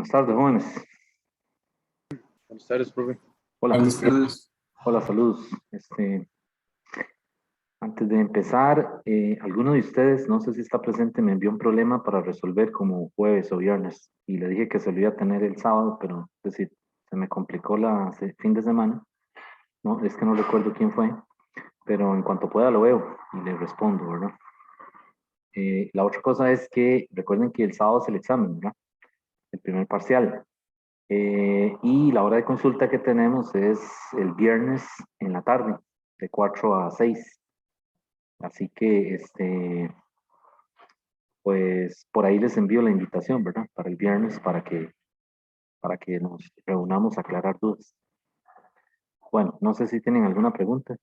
Buenas tardes, jóvenes. Buenas tardes, profe. Hola. Buenas tardes. Hola, saludos. Antes de empezar, alguno de ustedes, no sé si está presente, me envió un problema para resolver como jueves o viernes y le dije que se lo iba a tener el sábado, pero es decir, se me complicó fin de semana. No, es que no recuerdo quién fue, pero en cuanto pueda lo veo y le respondo, ¿verdad? La otra cosa es que recuerden que el sábado es el examen, ¿verdad? El primer parcial. Y la hora de consulta que tenemos es el viernes en la tarde, de 4 a 6. Así que, pues por ahí les envío la invitación, ¿verdad? Para el viernes, para que nos reunamos a aclarar dudas. Bueno, no sé si tienen alguna pregunta.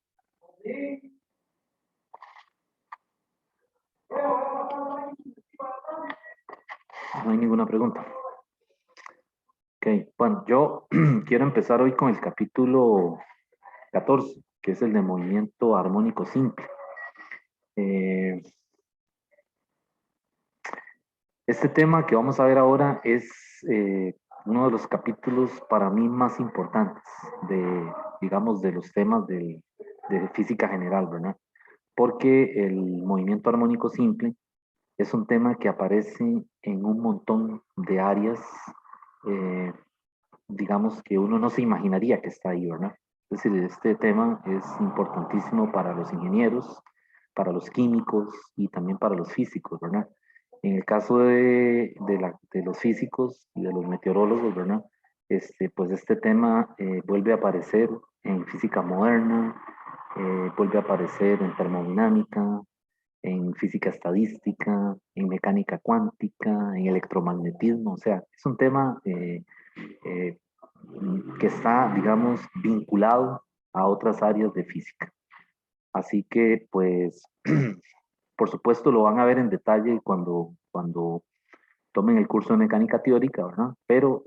No hay ninguna pregunta. Ok, bueno, yo quiero empezar hoy con el capítulo 14, que es el de movimiento armónico simple. Este tema que vamos a ver ahora es uno de los capítulos para mí más importantes digamos, de los temas de física general, ¿verdad? Porque el movimiento armónico simple es un tema que aparece en un montón de áreas, eh, digamos, que uno no se imaginaría que está ahí, ¿verdad? Es decir, este tema es importantísimo para los ingenieros, para los químicos y también para los físicos, ¿verdad? En el caso de los físicos y de los meteorólogos, ¿verdad? Pues este tema vuelve a aparecer en física moderna, vuelve a aparecer en termodinámica, en física estadística, en mecánica cuántica, en electromagnetismo, o sea, es un tema eh, que está, digamos, vinculado a otras áreas de física. Así que, pues, por supuesto, lo van a ver en detalle cuando tomen el curso de mecánica teórica, ¿verdad? Pero,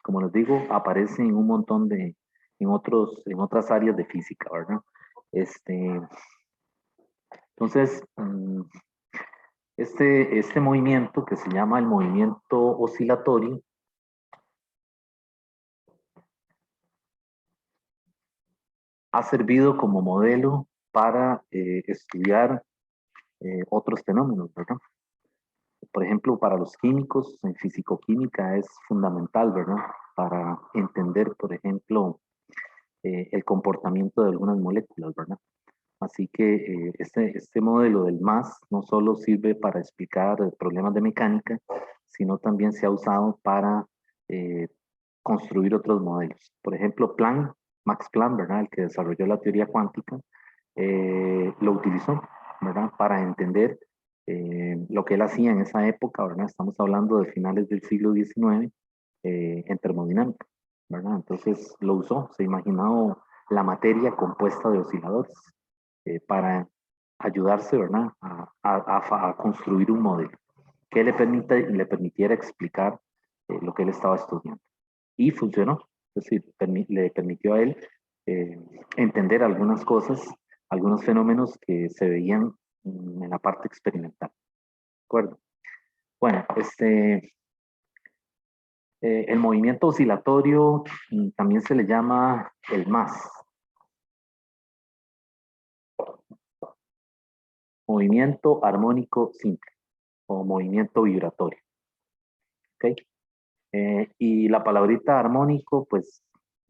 como les digo, aparece en un montón en otras áreas de física, ¿verdad? Entonces, este movimiento que se llama el movimiento oscilatorio ha servido como modelo para estudiar otros fenómenos, ¿verdad? Por ejemplo, para los químicos, en fisicoquímica es fundamental, ¿verdad? Para entender, por ejemplo, el comportamiento de algunas moléculas, ¿verdad? Así que este modelo del MAS no solo sirve para explicar problemas de mecánica, sino también se ha usado para eh, construir otros modelos. Por ejemplo, Max Planck, ¿verdad? El que desarrolló la teoría cuántica, lo utilizó, ¿verdad? Para entender lo que él hacía en esa época, ¿verdad? Estamos hablando de finales del siglo XIX en termodinámica, ¿verdad? Entonces lo usó, se imaginó la materia compuesta de osciladores para ayudarse, ¿verdad? A construir un modelo que le permitiera explicar lo que él estaba estudiando. Y funcionó, es decir, le permitió a él eh, entender algunas cosas, algunos fenómenos que se veían en la parte experimental. ¿De acuerdo? Bueno, el movimiento oscilatorio también se le llama el MAS, movimiento armónico simple o movimiento vibratorio. ¿Ok? Y la palabrita armónico, pues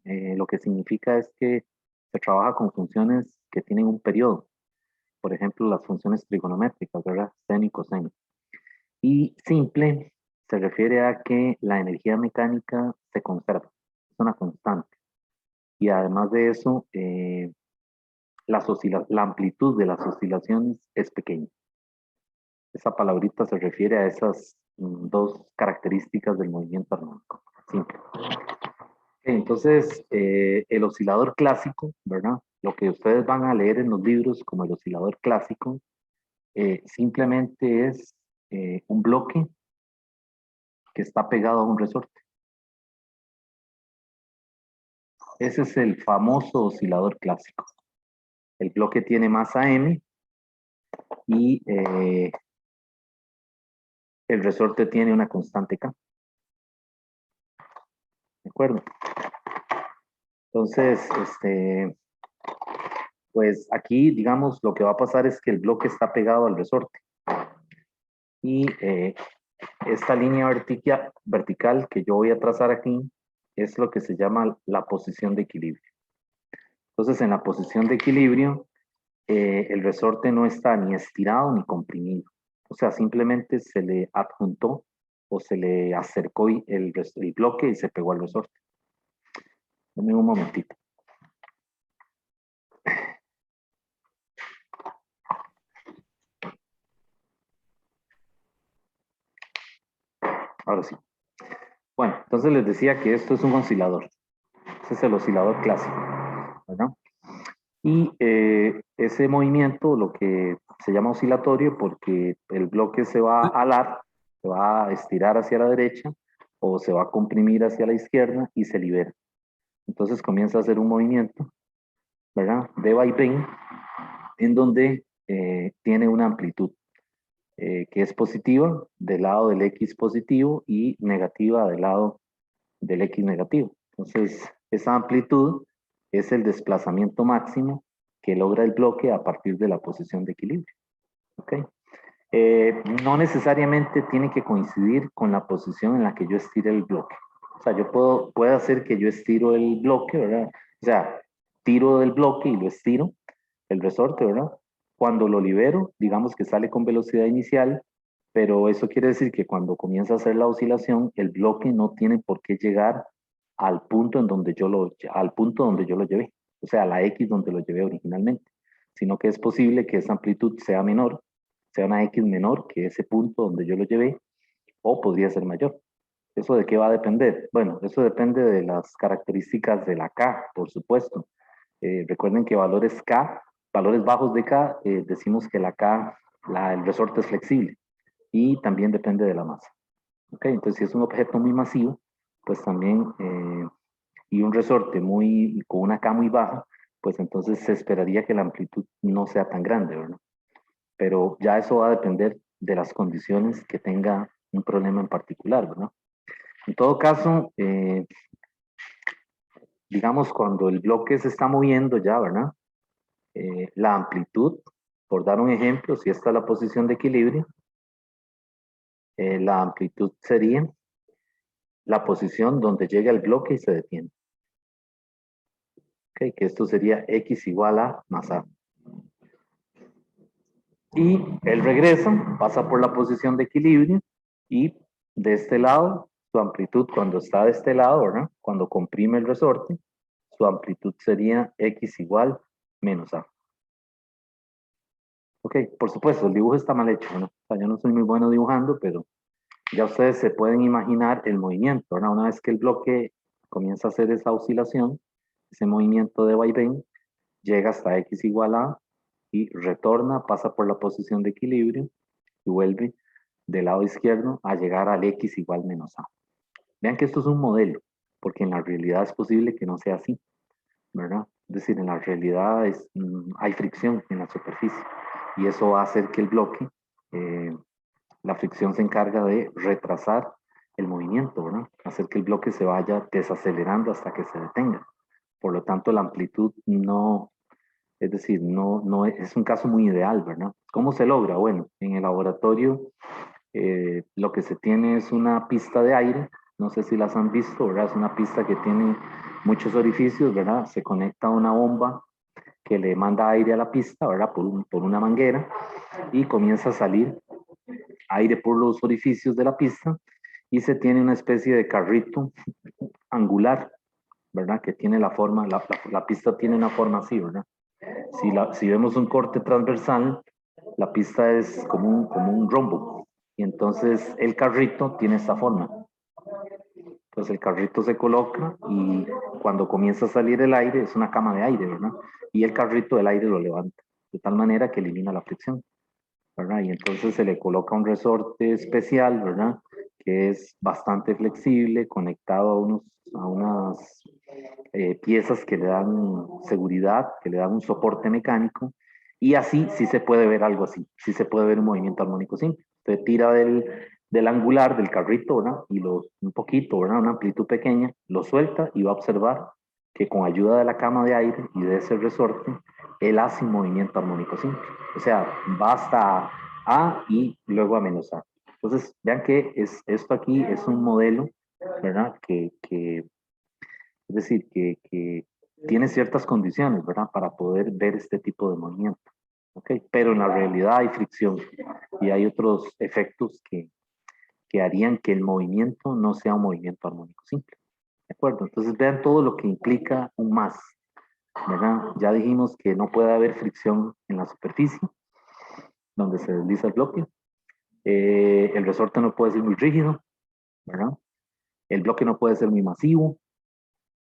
lo que significa es que se trabaja con funciones que tienen un periodo. Por ejemplo, las funciones trigonométricas, ¿verdad? Seno y coseno. Y simple se refiere a que la energía mecánica se conserva, es una constante. Y además de eso, la amplitud de las oscilaciones es pequeña. Esa palabrita se refiere a esas dos características del movimiento armónico. Simple. Entonces, el oscilador clásico, ¿verdad? Lo que ustedes van a leer en los libros como el oscilador clásico, simplemente es un bloque que está pegado a un resorte. Ese es el famoso oscilador clásico. El bloque tiene masa m y el resorte tiene una constante k. acuerdo? Entonces, pues aquí, digamos, lo que va a pasar es que el bloque está pegado al resorte. Y esta línea vertical que yo voy a trazar aquí es lo que se llama la posición de equilibrio. Entonces, en la posición de equilibrio, el resorte no está ni estirado ni comprimido. O sea, simplemente se le adjuntó o se le acercó el bloque y se pegó al resorte. Dame un momentito. Ahora sí. Bueno, entonces les decía que esto es un oscilador. Ese es el oscilador clásico, ¿verdad? Y ese movimiento, lo que se llama oscilatorio, porque el bloque se va a alar, se va a estirar hacia la derecha o se va a comprimir hacia la izquierda y se libera. Entonces comienza a hacer un movimiento, ¿verdad? De vaivén, en donde tiene una amplitud que es positiva del lado del X positivo y negativa del lado del X negativo. Entonces, esa amplitud es el desplazamiento máximo que logra el bloque a partir de la posición de equilibrio. ¿Okay? No necesariamente tiene que coincidir con la posición en la que yo estire el bloque. O sea, yo puedo hacer que yo estiro el bloque, ¿verdad? O sea, tiro del bloque y lo estiro, el resorte, ¿verdad? Cuando lo libero, digamos que sale con velocidad inicial, pero eso quiere decir que cuando comienza a hacer la oscilación, el bloque no tiene por qué llegar al punto al punto donde yo lo llevé, o sea, a la X donde lo llevé originalmente, sino que es posible que esa amplitud sea menor, sea una X menor que ese punto donde yo lo llevé, o podría ser mayor. ¿Eso de qué va a depender? Bueno, eso depende de las características de la K, por supuesto. Recuerden que valores K, valores bajos de K, decimos que la K, el resorte es flexible y también depende de la masa. ¿Okay? Entonces, si es un objeto muy masivo, pues también, y un resorte con una K muy baja, pues entonces se esperaría que la amplitud no sea tan grande, ¿verdad? Pero ya eso va a depender de las condiciones que tenga un problema en particular, ¿verdad? En todo caso, digamos, cuando el bloque se está moviendo ya, ¿verdad? La amplitud, por dar un ejemplo, si esta es la posición de equilibrio, la amplitud sería la posición donde llega el bloque y se detiene. Okay, que esto sería X igual a más A. Y él regresa, pasa por la posición de equilibrio y de este lado, su amplitud cuando está de este lado, ¿verdad? Cuando comprime el resorte, su amplitud sería X igual menos A. Ok, por supuesto, el dibujo está mal hecho, ¿no? O sea, yo no soy muy bueno dibujando, pero ya ustedes se pueden imaginar el movimiento, ¿verdad? Una vez que el bloque comienza a hacer esa oscilación, ese movimiento de vaivén, llega hasta X igual a y retorna, pasa por la posición de equilibrio y vuelve del lado izquierdo a llegar al X igual menos A. Vean que esto es un modelo, porque en la realidad es posible que no sea así, ¿verdad? Es decir, en la realidad hay fricción en la superficie y eso va a hacer que el bloque, la fricción se encarga de retrasar el movimiento, ¿verdad? Hacer que el bloque se vaya desacelerando hasta que se detenga. Por lo tanto, la amplitud no, es decir, no es un caso muy ideal, ¿verdad? ¿Cómo se logra? Bueno, en el laboratorio lo que se tiene es una pista de aire, no sé si las han visto, ¿verdad? Es una pista que tiene muchos orificios, ¿verdad? Se conecta a una bomba que le manda aire a la pista, ¿verdad? Por una manguera y comienza a salir aire por los orificios de la pista y se tiene una especie de carrito angular, ¿verdad? Que tiene la forma, la pista tiene una forma así, ¿verdad? Si vemos un corte transversal, la pista es como un rombo. Y entonces el carrito tiene esta forma. Entonces el carrito se coloca y cuando comienza a salir el aire, es una cama de aire, ¿verdad? Y el carrito del aire lo levanta, de tal manera que elimina la fricción, ¿verdad? Y entonces se le coloca un resorte especial, ¿verdad? Que es bastante flexible, conectado a unas piezas que le dan seguridad, que le dan un soporte mecánico, y así sí se puede ver algo así, sí se puede ver un movimiento armónico simple. Usted tira del angular del carrito, ¿verdad? Y un poquito, ¿verdad? Una amplitud pequeña, lo suelta y va a observar que con ayuda de la cama de aire y de ese resorte, él hace un movimiento armónico simple. O sea, va hasta A y luego a menos A. Entonces, vean que esto aquí es un modelo, ¿verdad? Es decir, que tiene ciertas condiciones, ¿verdad? Para poder ver este tipo de movimiento. ¿Ok? Pero en la realidad hay fricción y hay otros efectos que harían que el movimiento no sea un movimiento armónico simple. ¿De acuerdo? Entonces vean todo lo que implica un más, ¿verdad? Ya dijimos que no puede haber fricción en la superficie donde se desliza el bloque. El resorte no puede ser muy rígido, ¿verdad? El bloque no puede ser muy masivo.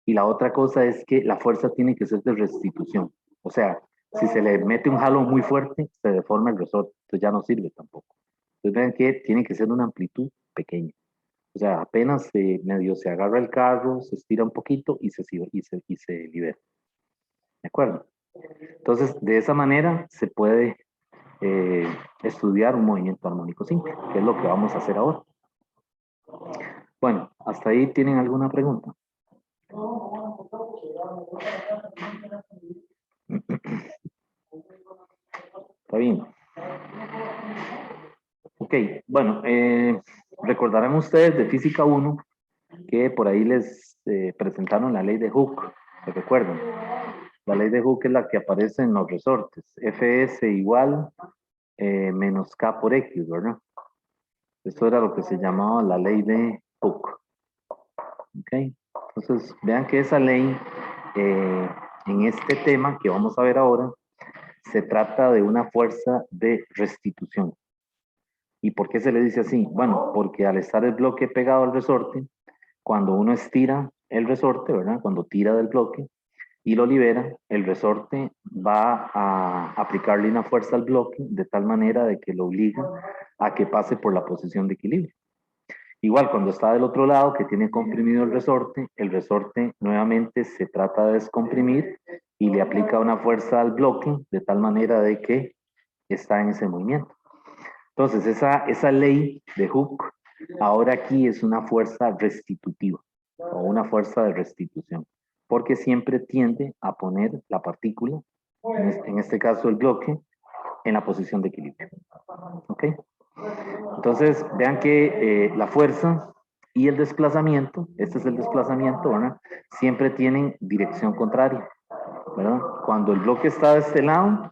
Y la otra cosa es que la fuerza tiene que ser de restitución. O sea, si se le mete un jalón muy fuerte, se deforma el resorte, entonces ya no sirve tampoco. Entonces vean que tiene que ser una amplitud pequeña. O sea, apenas medio se agarra el carro, se estira un poquito y se libera. ¿De acuerdo? Entonces, de esa manera se puede estudiar un movimiento armónico simple, que es lo que vamos a hacer ahora. Bueno, ¿hasta ahí tienen alguna pregunta? Está bien. Ok, bueno, recordarán ustedes de Física 1 que por ahí les presentaron la ley de Hooke, ¿se recuerdan? La ley de Hooke es la que aparece en los resortes, Fs igual menos K por X, ¿verdad? Esto era lo que se llamaba la ley de Hooke. ¿Ok? Entonces, vean que esa ley, en este tema que vamos a ver ahora, se trata de una fuerza de restitución. ¿Y por qué se le dice así? Bueno, porque al estar el bloque pegado al resorte, cuando uno estira el resorte, ¿verdad? Cuando tira del bloque y lo libera, el resorte va a aplicarle una fuerza al bloque de tal manera de que lo obliga a que pase por la posición de equilibrio. Igual cuando está del otro lado, que tiene comprimido el resorte nuevamente se trata de descomprimir y le aplica una fuerza al bloque de tal manera de que está en ese movimiento. Entonces, esa ley de Hooke ahora aquí es una fuerza restitutiva o una fuerza de restitución, porque siempre tiende a poner la partícula, en este caso el bloque, en la posición de equilibrio. ¿Ok? Entonces, vean que la fuerza y el desplazamiento, este es el desplazamiento, ¿verdad? Siempre tienen dirección contraria, ¿verdad? Cuando el bloque está de este lado,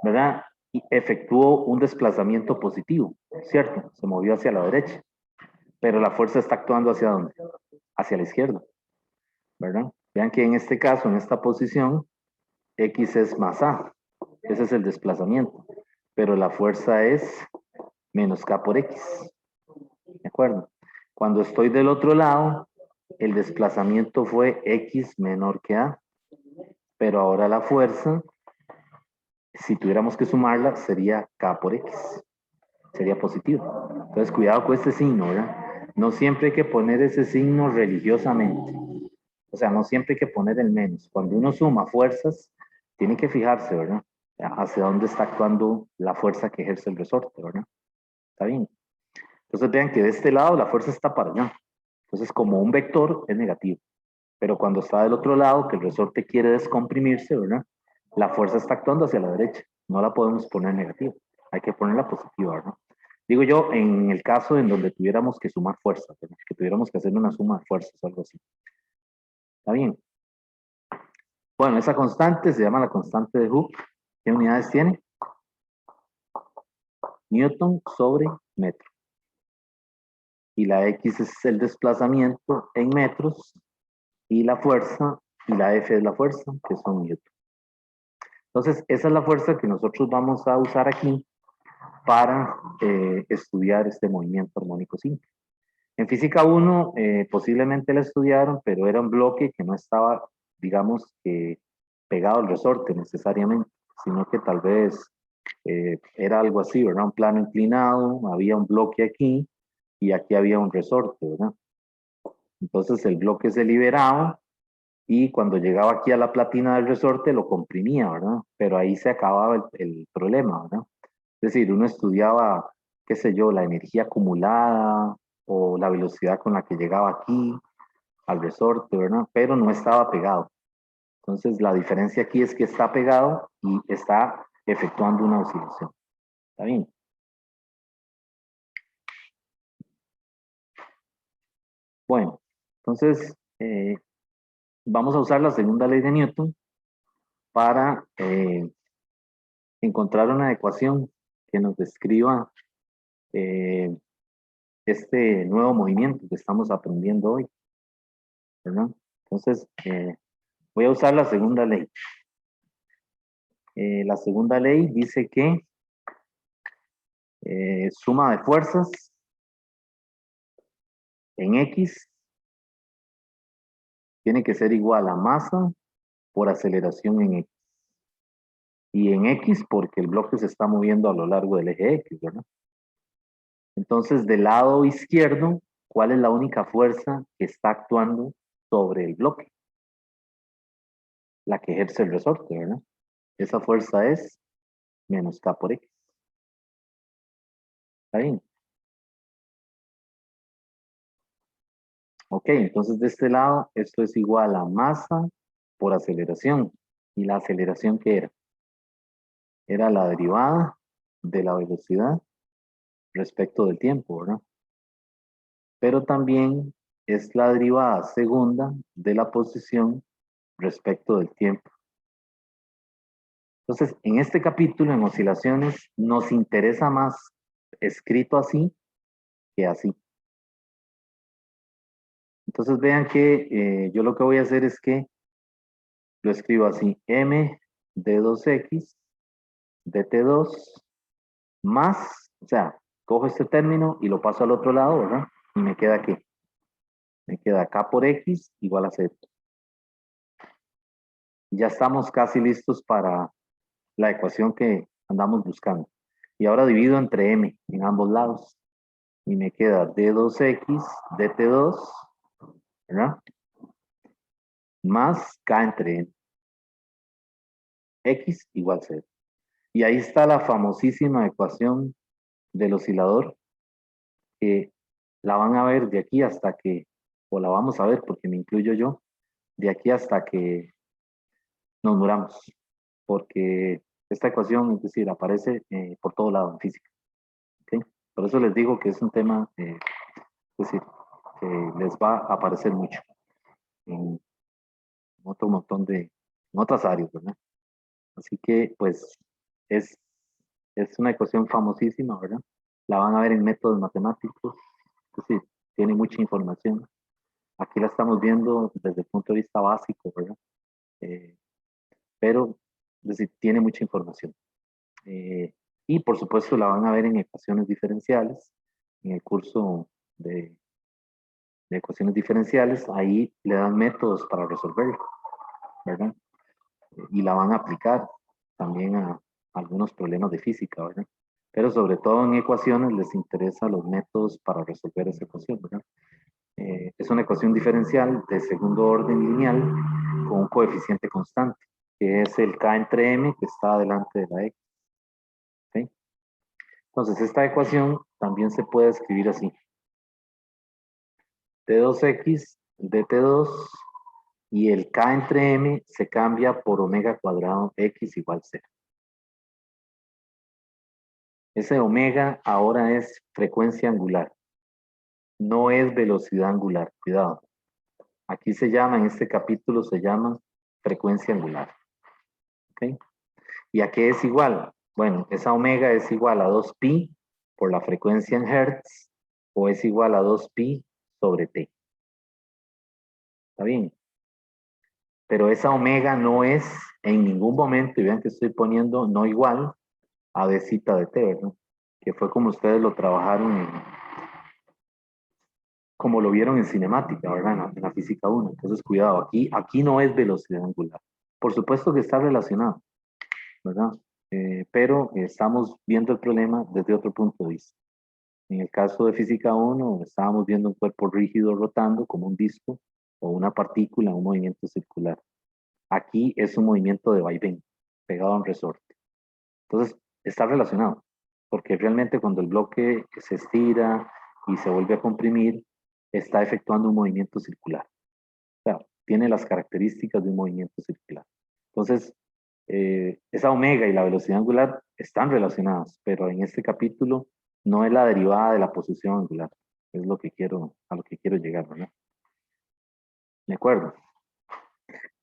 ¿verdad? Y efectuó un desplazamiento positivo, ¿cierto? Se movió hacia la derecha, pero la fuerza está actuando ¿hacia dónde? Hacia la izquierda, ¿verdad? Vean que en este caso, en esta posición, X es más A, ese es el desplazamiento, pero la fuerza es menos K por X, ¿de acuerdo? Cuando estoy del otro lado, el desplazamiento fue X menor que A, pero ahora la fuerza, si tuviéramos que sumarla, sería K por X, sería positivo. Entonces, cuidado con este signo, ¿verdad? No siempre hay que poner ese signo religiosamente. O sea, no siempre hay que poner el menos. Cuando uno suma fuerzas, tiene que fijarse, ¿verdad? Hacia dónde está actuando la fuerza que ejerce el resorte, ¿verdad? Está bien. Entonces vean que de este lado la fuerza está para allá. Entonces, como un vector es negativo. Pero cuando está del otro lado, que el resorte quiere descomprimirse, ¿verdad? La fuerza está actuando hacia la derecha. No la podemos poner negativa. Hay que ponerla positiva, ¿verdad? Digo yo, en el caso en donde tuviéramos que sumar fuerzas, ¿verdad? Que tuviéramos que hacer una suma de fuerzas o algo así. ¿Está bien? Bueno, esa constante se llama la constante de Hooke. ¿Qué unidades tiene? Newton sobre metro. Y la X es el desplazamiento en metros y la fuerza, y la F es la fuerza, que son Newton. Entonces, esa es la fuerza que nosotros vamos a usar aquí para estudiar este movimiento armónico simple. En física 1 posiblemente la estudiaron, pero era un bloque que no estaba, digamos, pegado al resorte necesariamente, sino que tal vez era algo así, ¿verdad? Un plano inclinado, había un bloque aquí y aquí había un resorte, ¿verdad? Entonces el bloque se liberaba y cuando llegaba aquí a la platina del resorte lo comprimía, ¿verdad? Pero ahí se acababa el problema, ¿verdad? Es decir, uno estudiaba qué sé yo, la energía acumulada o la velocidad con la que llegaba aquí al resorte, ¿verdad? Pero no estaba pegado. Entonces, la diferencia aquí es que está pegado y está efectuando una oscilación. ¿Está bien? Bueno, entonces, vamos a usar la segunda ley de Newton para encontrar una ecuación que nos describa eh, este nuevo movimiento que estamos aprendiendo hoy, ¿verdad? Entonces, voy a usar la segunda ley. La segunda ley dice que suma de fuerzas en X tiene que ser igual a masa por aceleración en X. Y en X porque el bloque se está moviendo a lo largo del eje X, ¿verdad? Entonces, del lado izquierdo, ¿cuál es la única fuerza que está actuando sobre el bloque? La que ejerce el resorte, ¿verdad? Esa fuerza es menos K por X. ¿Está bien? Ok, entonces de este lado, esto es igual a masa por aceleración. ¿Y la aceleración qué era? Era la derivada de la velocidad respecto del tiempo, ¿verdad? Pero también es la derivada segunda de la posición respecto del tiempo. Entonces, en este capítulo, en oscilaciones, nos interesa más escrito así que así. Entonces, vean que yo lo que voy a hacer es que lo escribo así, m de 2x dt2 más, o sea, cojo este término y lo paso al otro lado, ¿verdad? Y me queda ¿qué? Me queda k por x igual a z. Ya estamos casi listos para la ecuación que andamos buscando. Y ahora divido entre m en ambos lados. Y me queda d2x dt2, ¿verdad? Más k entre n. X igual 0. Y ahí está la famosísima ecuación del oscilador, que la van a ver de aquí hasta que, o la vamos a ver porque me incluyo yo, de aquí hasta que nos muramos, porque esta ecuación, es decir, aparece por todo lado en física. ¿Okay? Por eso les digo que es un tema, es decir, que les va a aparecer mucho en otro montón de, en otras áreas, ¿verdad? Así que, pues, es, es una ecuación famosísima, ¿verdad? La van a ver en métodos matemáticos, es decir, tiene mucha información. Aquí la estamos viendo desde el punto de vista básico, ¿verdad? Eh, pero, es decir, tiene mucha información. Y por supuesto la van a ver en ecuaciones diferenciales, en el curso de ecuaciones diferenciales, ahí le dan métodos para resolverlo, ¿verdad? Y la van a aplicar también a algunos problemas de física, ¿verdad? Pero sobre todo en ecuaciones les interesan los métodos para resolver esa ecuación, ¿verdad? Es una ecuación diferencial de segundo orden lineal con un coeficiente constante, que es el k entre m que está delante de la x. ¿Okay? Entonces, esta ecuación también se puede escribir así. T2x dt2 y el k entre m se cambia por omega cuadrado x igual 0. Ese omega ahora es frecuencia angular, no es velocidad angular. Cuidado. Aquí se llama, en este capítulo se llama frecuencia angular. ¿Ok? ¿Y a qué es igual? Bueno, esa omega es igual a 2pi por la frecuencia en hertz o es igual a 2pi sobre t. ¿Está bien? Pero esa omega no es en ningún momento, y vean que estoy poniendo no igual a d zeta de t, ¿verdad? Que fue como ustedes lo trabajaron, como lo vieron en cinemática, ¿verdad? En la física 1. Entonces, cuidado, aquí no es velocidad angular. Por supuesto que está relacionado, ¿verdad? Pero estamos viendo el problema desde otro punto de vista. En el caso de física 1, estábamos viendo un cuerpo rígido rotando como un disco o una partícula, un movimiento circular. Aquí es un movimiento de vaivén, pegado a un resorte. Entonces, está relacionado. porque realmente cuando el bloque se estira y se vuelve a comprimir, está efectuando un movimiento circular. O sea, tiene las características de un movimiento circular. Entonces, esa omega y la velocidad angular están relacionadas, pero en este capítulo no es la derivada de la posición angular. Es lo que quiero, a lo que quiero llegar, ¿verdad? ¿De acuerdo?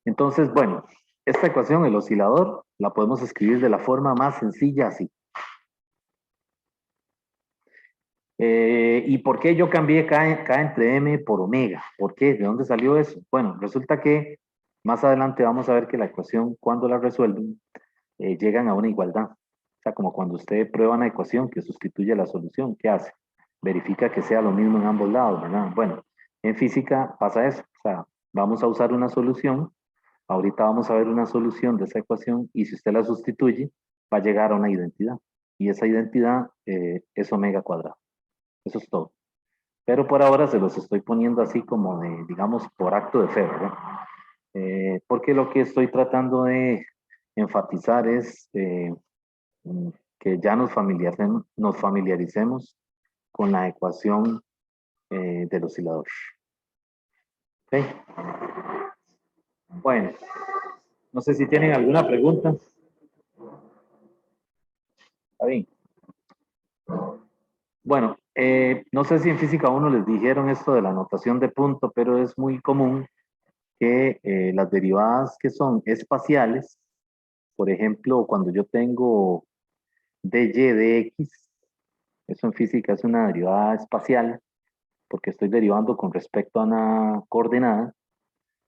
Entonces, bueno, esta ecuación, el oscilador, la podemos escribir de la forma más sencilla así. ¿Y por qué yo cambié K entre M por omega? ¿Por qué? ¿De dónde salió eso? Bueno, resulta que más adelante vamos a ver que la ecuación, cuando la resuelven, llegan a una igualdad. O sea, como cuando usted prueba una ecuación que sustituye la solución, ¿qué hace? Verifica que sea lo mismo en ambos lados, ¿verdad? Bueno, en física pasa eso. O sea, vamos a usar una solución. Ahorita vamos a ver una solución de esa ecuación y si usted la sustituye, va a llegar a una identidad. Y esa identidad es omega cuadrado. Eso es todo. Pero por ahora se los estoy poniendo así como de, digamos, por acto de fe, ¿verdad? Porque lo que estoy tratando de enfatizar es que ya nos familiaricemos con la ecuación del oscilador. ¿Ok? Bueno, no sé si tienen alguna pregunta. Está bien. Bueno, no sé si en física 1 les dijeron esto de la notación de punto, pero es muy común que las derivadas que son espaciales, por ejemplo, cuando yo tengo dy dx, eso en física es una derivada espacial, porque estoy derivando con respecto a una coordenada.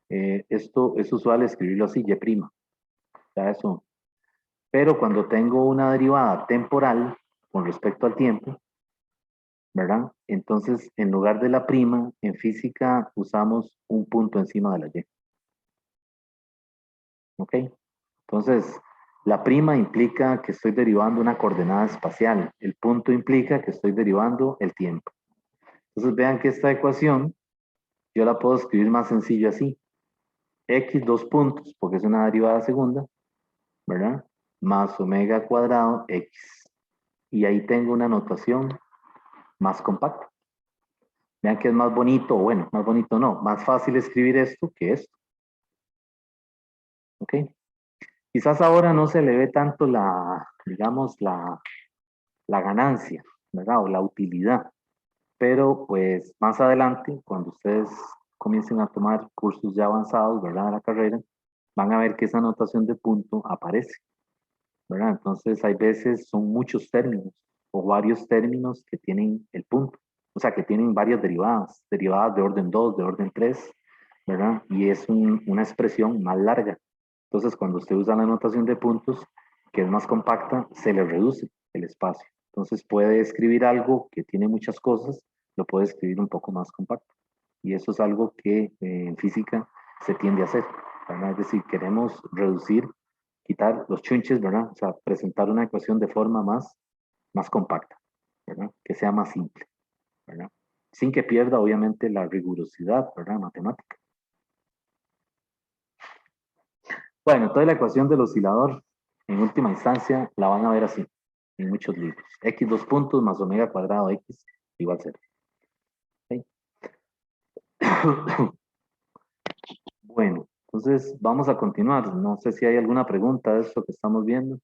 Esto es usual escribirlo así, y', ya eso. Pero cuando tengo una derivada temporal con respecto al tiempo, ¿verdad? Entonces, en lugar de la prima, en física usamos un punto encima de la y. ¿Ok? Entonces, la prima implica que estoy derivando una coordenada espacial. El punto implica que estoy derivando el tiempo. Entonces, vean que esta ecuación yo la puedo escribir más sencillo así. X dos puntos, porque es una derivada segunda, ¿verdad? Más omega cuadrado X. Y ahí tengo una notación más compacta. Vean que es más bonito, bueno, más bonito no, más fácil escribir esto que esto. ¿Ok? Quizás ahora no se le ve tanto la, digamos, la ganancia, ¿verdad? O la utilidad. Pero pues más adelante, cuando ustedes comiencen a tomar cursos ya avanzados, ¿verdad? De la carrera, van a ver que esa notación de punto aparece, ¿verdad? Entonces hay veces son muchos términos o varios términos que tienen el punto, o sea, que tienen varias derivadas de orden 2, de orden 3, ¿verdad? Y es una expresión más larga. Entonces, cuando usted usa la notación de puntos, que es más compacta, se le reduce el espacio. Entonces, puede escribir algo que tiene muchas cosas, lo puede escribir un poco más compacto. Y eso es algo que en física se tiende a hacer, ¿verdad? Es decir, queremos reducir, quitar los chunches, ¿verdad? O sea, presentar una ecuación de forma más compacta, ¿verdad? Que sea más simple, ¿verdad? Sin que pierda, obviamente, la rigurosidad, ¿verdad? Matemática. Bueno, entonces la ecuación del oscilador, en última instancia, la van a ver así, en muchos libros. X dos puntos más omega cuadrado X igual 0. ¿Okay? Bueno, entonces vamos a continuar. No sé si hay alguna pregunta de esto que estamos viendo.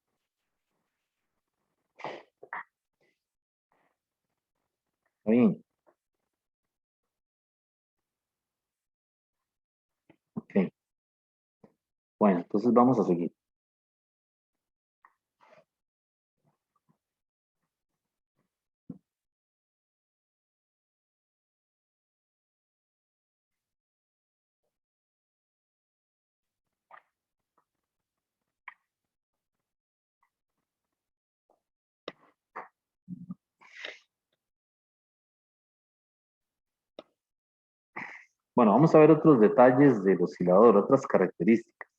¿Está bien? Ok. Bueno, entonces vamos a seguir. Bueno, vamos a ver otros detalles del oscilador, otras características.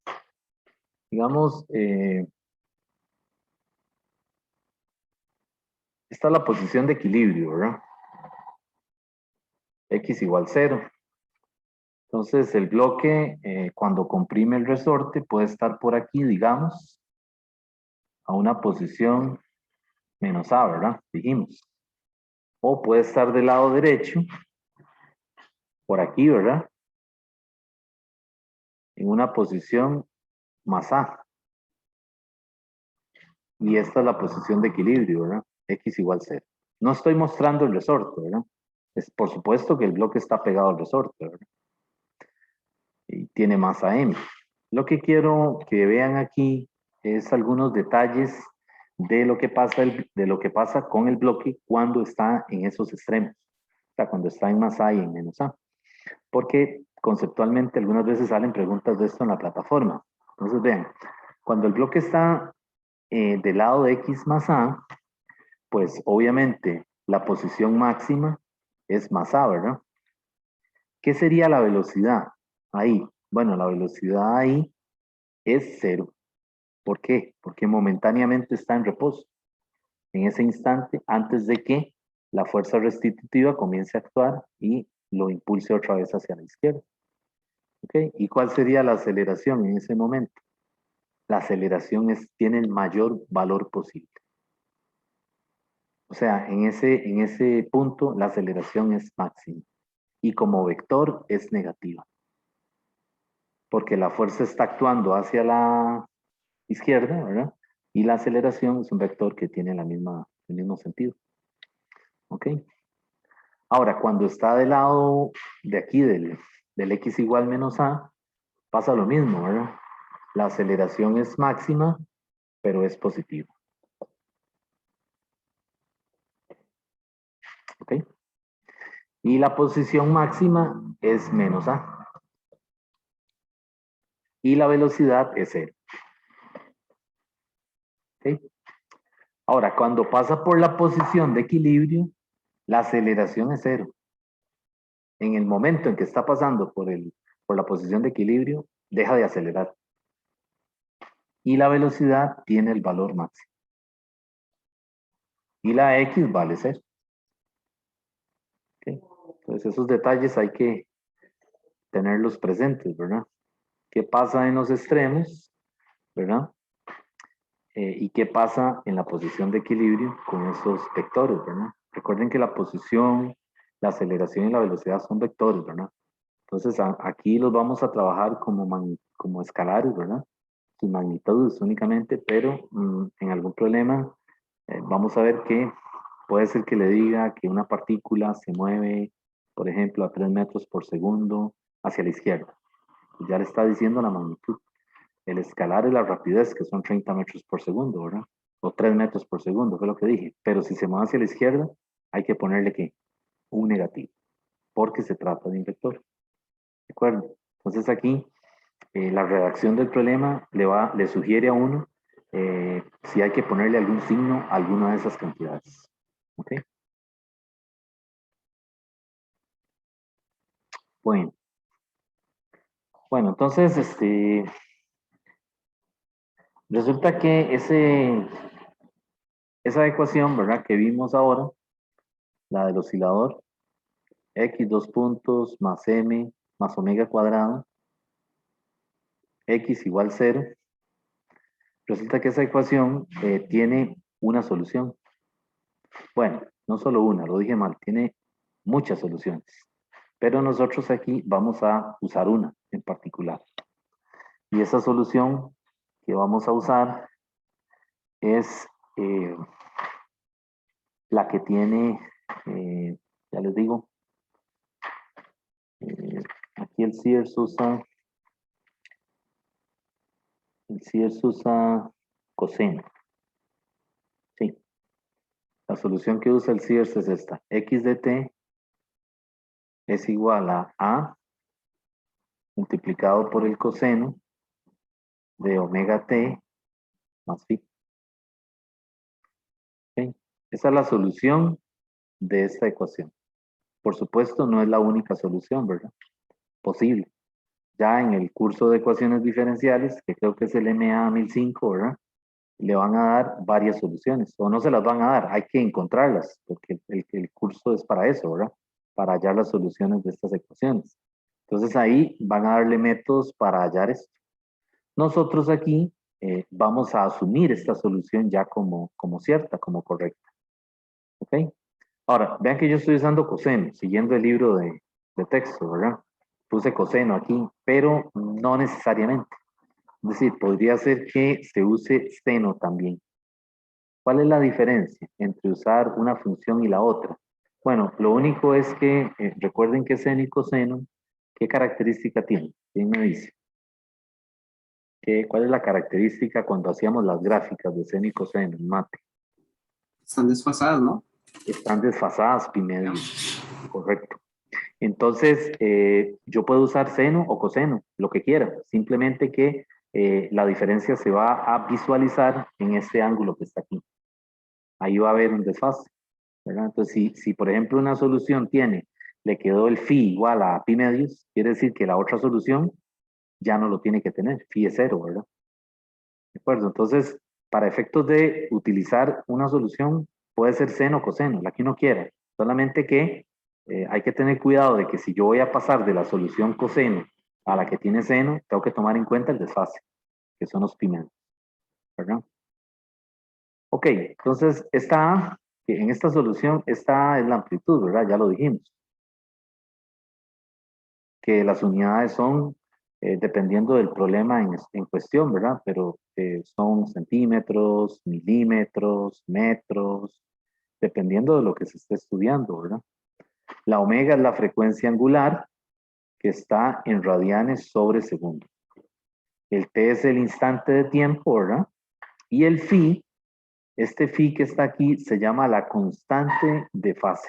Digamos, esta es la posición de equilibrio, ¿verdad? X igual 0. Entonces, el bloque, cuando comprime el resorte, puede estar por aquí, digamos, a una posición menos A, ¿verdad? Dijimos. O puede estar del lado derecho, por aquí, ¿verdad? En una posición más A. Y esta es la posición de equilibrio, ¿verdad? X igual 0. No estoy mostrando el resorte, ¿verdad? Es por supuesto que el bloque está pegado al resorte, ¿verdad? Y tiene masa M. Lo que quiero que vean aquí es algunos detalles de lo que pasa con el bloque cuando está en esos extremos. O sea, cuando está en más A y en menos A. Porque conceptualmente algunas veces salen preguntas de esto en la plataforma. Entonces vean, cuando el bloque está del lado de X más A, pues obviamente la posición máxima es más A, ¿verdad? ¿Qué sería la velocidad ahí? Bueno, la velocidad ahí es 0. ¿Por qué? Porque momentáneamente está en reposo. En ese instante, antes de que la fuerza restitutiva comience a actuar y lo impulse otra vez hacia la izquierda. ¿Ok? ¿Y cuál sería la aceleración en ese momento? La aceleración tiene el mayor valor posible. O sea, en ese punto la aceleración es máxima. Y como vector es negativa. Porque la fuerza está actuando hacia la izquierda, ¿verdad? Y la aceleración es un vector que tiene el mismo sentido. ¿Ok? Ahora, cuando está del lado de aquí, del x igual menos a, pasa lo mismo, ¿verdad? La aceleración es máxima, pero es positiva. ¿Ok? Y la posición máxima es menos a. Y la velocidad es 0. ¿Ok? Ahora, cuando pasa por la posición de equilibrio, la aceleración es 0. En el momento en que está pasando por la posición de equilibrio, deja de acelerar. Y la velocidad tiene el valor máximo. Y la X vale 0. ¿Okay? Entonces esos detalles hay que tenerlos presentes, ¿verdad? ¿Qué pasa en los extremos? ¿Verdad? ¿Y qué pasa en la posición de equilibrio con esos vectores, ¿verdad? Recuerden que la posición, la aceleración y la velocidad son vectores, ¿verdad? Entonces aquí los vamos a trabajar como escalares, ¿verdad? Sus magnitudes únicamente, pero en algún problema vamos a ver que puede ser que le diga que una partícula se mueve, por ejemplo, a 3 metros por segundo hacia la izquierda. Ya le está diciendo la magnitud. El escalar es la rapidez, que son 30 metros por segundo, ¿verdad? O 3 metros por segundo, fue lo que dije. Pero si se mueve hacia la izquierda, hay que ponerle ¿qué? Un negativo, porque se trata de un vector. ¿De acuerdo? Entonces aquí la redacción del problema le sugiere a uno si hay que ponerle algún signo a alguna de esas cantidades. ¿Ok? Bueno, entonces, resulta que esa ecuación, ¿verdad? Que vimos ahora, la del oscilador, x dos puntos más m más omega cuadrado, x igual 0, resulta que esa ecuación tiene una solución. Bueno, no solo una, lo dije mal, tiene muchas soluciones. Pero nosotros aquí vamos a usar una en particular. Y esa solución que vamos a usar es la que tiene, ya les digo, aquí el Sears usa coseno. Sí, la solución que usa el Sears es esta. X de t es igual a multiplicado por el coseno de omega t más phi. ¿Okay? Esa es la solución de esta ecuación. Por supuesto, no es la única solución, ¿verdad? Posible. Ya en el curso de ecuaciones diferenciales, que creo que es el MA 1005, ¿verdad? Le van a dar varias soluciones, o no se las van a dar, hay que encontrarlas, porque el curso es para eso, ¿verdad? Para hallar las soluciones de estas ecuaciones. Entonces ahí van a darle métodos para hallar esto. Nosotros aquí vamos a asumir esta solución ya como cierta, como correcta. ¿Ok? Ahora, vean que yo estoy usando coseno, siguiendo el libro de texto, ¿verdad? Puse coseno aquí, pero no necesariamente. Es decir, podría ser que se use seno también. ¿Cuál es la diferencia entre usar una función y la otra? Bueno, lo único es que recuerden que seno y coseno, ¿qué característica tienen? ¿Quién me dice? ¿Cuál es la característica cuando hacíamos las gráficas de seno y coseno en mate? Están desfasadas, ¿no? Están desfasadas, pi medios. Correcto. Entonces, yo puedo usar seno o coseno, lo que quiera. Simplemente que la diferencia se va a visualizar en este ángulo que está aquí. Ahí va a haber un desfase, ¿verdad? Entonces, si por ejemplo una solución le quedó el phi igual a pi medios, quiere decir que la otra solución ya no lo tiene que tener. Phi es cero, ¿verdad? ¿De acuerdo? Entonces, para efectos de utilizar una solución, puede ser seno o coseno, la que uno quiera. Solamente que hay que tener cuidado de que si yo voy a pasar de la solución coseno a la que tiene seno, tengo que tomar en cuenta el desfase, que son los pi medios, ¿verdad? Ok, entonces en esta solución, esta es la amplitud, ¿verdad? Ya lo dijimos. Que las unidades son dependiendo del problema en cuestión, ¿verdad? Pero son centímetros, milímetros, metros, dependiendo de lo que se esté estudiando, ¿verdad? La omega es la frecuencia angular que está en radianes sobre segundo. El t es el instante de tiempo, ¿verdad? Y el phi, este phi que está aquí, se llama la constante de fase.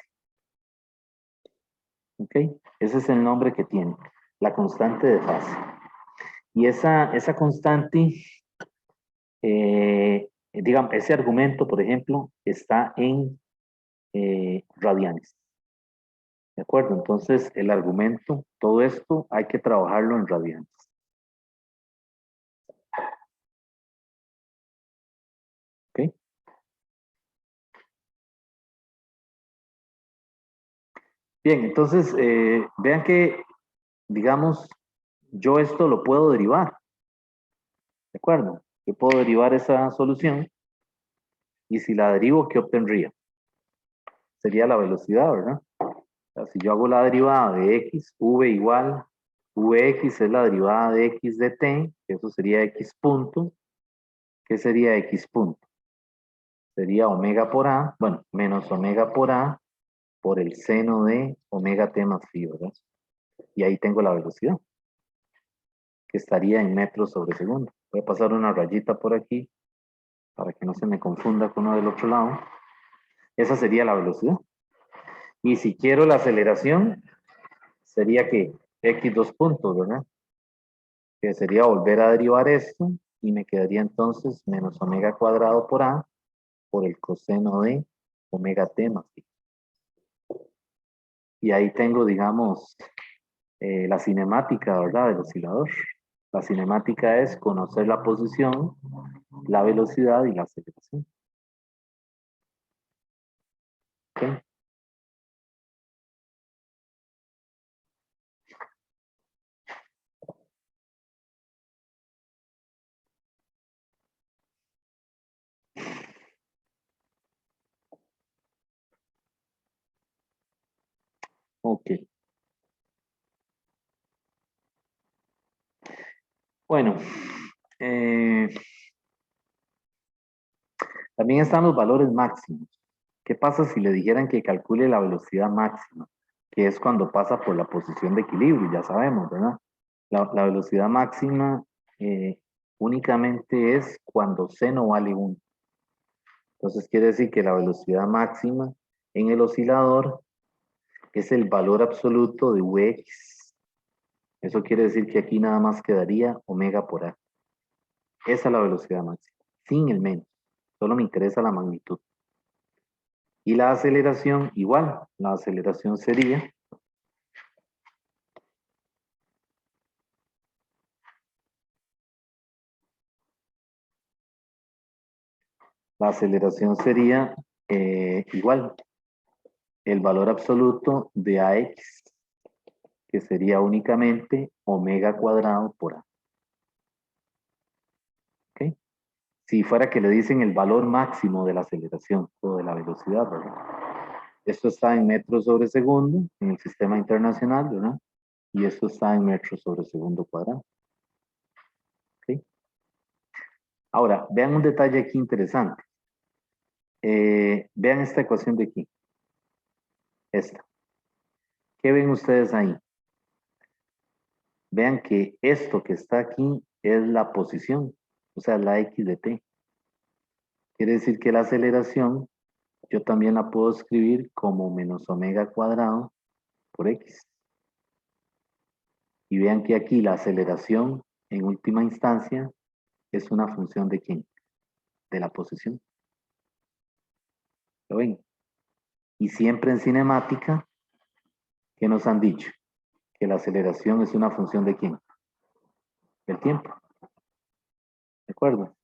¿Ok? Ese es el nombre que tiene, la constante de fase. Y esa constante, digamos, ese argumento, por ejemplo, está en radianes. ¿De acuerdo? Entonces, el argumento, todo esto hay que trabajarlo en radianes. ¿Ok? Bien, entonces, vean que, digamos, yo esto lo puedo derivar. ¿De acuerdo? Yo puedo derivar esa solución y si la derivo, ¿qué obtendría? Sería la velocidad, ¿verdad? O sea, si yo hago la derivada de x, v igual, vx es la derivada de x de t, eso sería x punto. ¿Qué sería x punto? Sería omega por a, bueno, menos omega por a por el seno de omega t más phi, ¿verdad? Y ahí tengo la velocidad, que estaría en metros sobre segundo. Voy a pasar una rayita por aquí para que no se me confunda con uno del otro lado. Esa sería la velocidad. Y si quiero la aceleración, sería que x dos puntos, ¿verdad? Que sería volver a derivar esto y me quedaría entonces menos omega cuadrado por a por el coseno de omega t más phi. Y ahí tengo, digamos, la cinemática, ¿verdad? Del oscilador. La cinemática es conocer la posición, la velocidad y la aceleración. ¿Ok? Ok. Bueno, eh, también están los valores máximos. ¿Qué pasa si le dijeran que calcule la velocidad máxima? Que es cuando pasa por la posición de equilibrio, ya sabemos, ¿verdad? La velocidad máxima únicamente es cuando c no vale 1. Entonces quiere decir que la velocidad máxima en el oscilador es el valor absoluto de Vx. Eso quiere decir que aquí nada más quedaría omega por a. Esa es la velocidad máxima, sin el menos. Solo me interesa la magnitud. Y la aceleración, igual. La aceleración sería igual. El valor absoluto de AX, que sería únicamente omega cuadrado por a. ¿Ok? si fuera que le dicen el valor máximo de la aceleración o de la velocidad, ¿verdad? Esto está en metros sobre segundo en el sistema internacional, ¿verdad? Y esto está en metros sobre segundo cuadrado. ¿Ok? Ahora, vean un detalle aquí interesante. Vean esta ecuación de aquí. Esta. ¿Qué ven ustedes ahí? Vean que esto que está aquí es la posición, o sea, la x de t. Quiere decir que la aceleración yo también la puedo escribir como menos omega cuadrado por x. Y vean que aquí la aceleración en última instancia es una función de ¿quién? De la posición. ¿Lo ven? Y siempre en cinemática, ¿qué nos han dicho? Que la aceleración es una función de ¿quién? Del tiempo. ¿De acuerdo?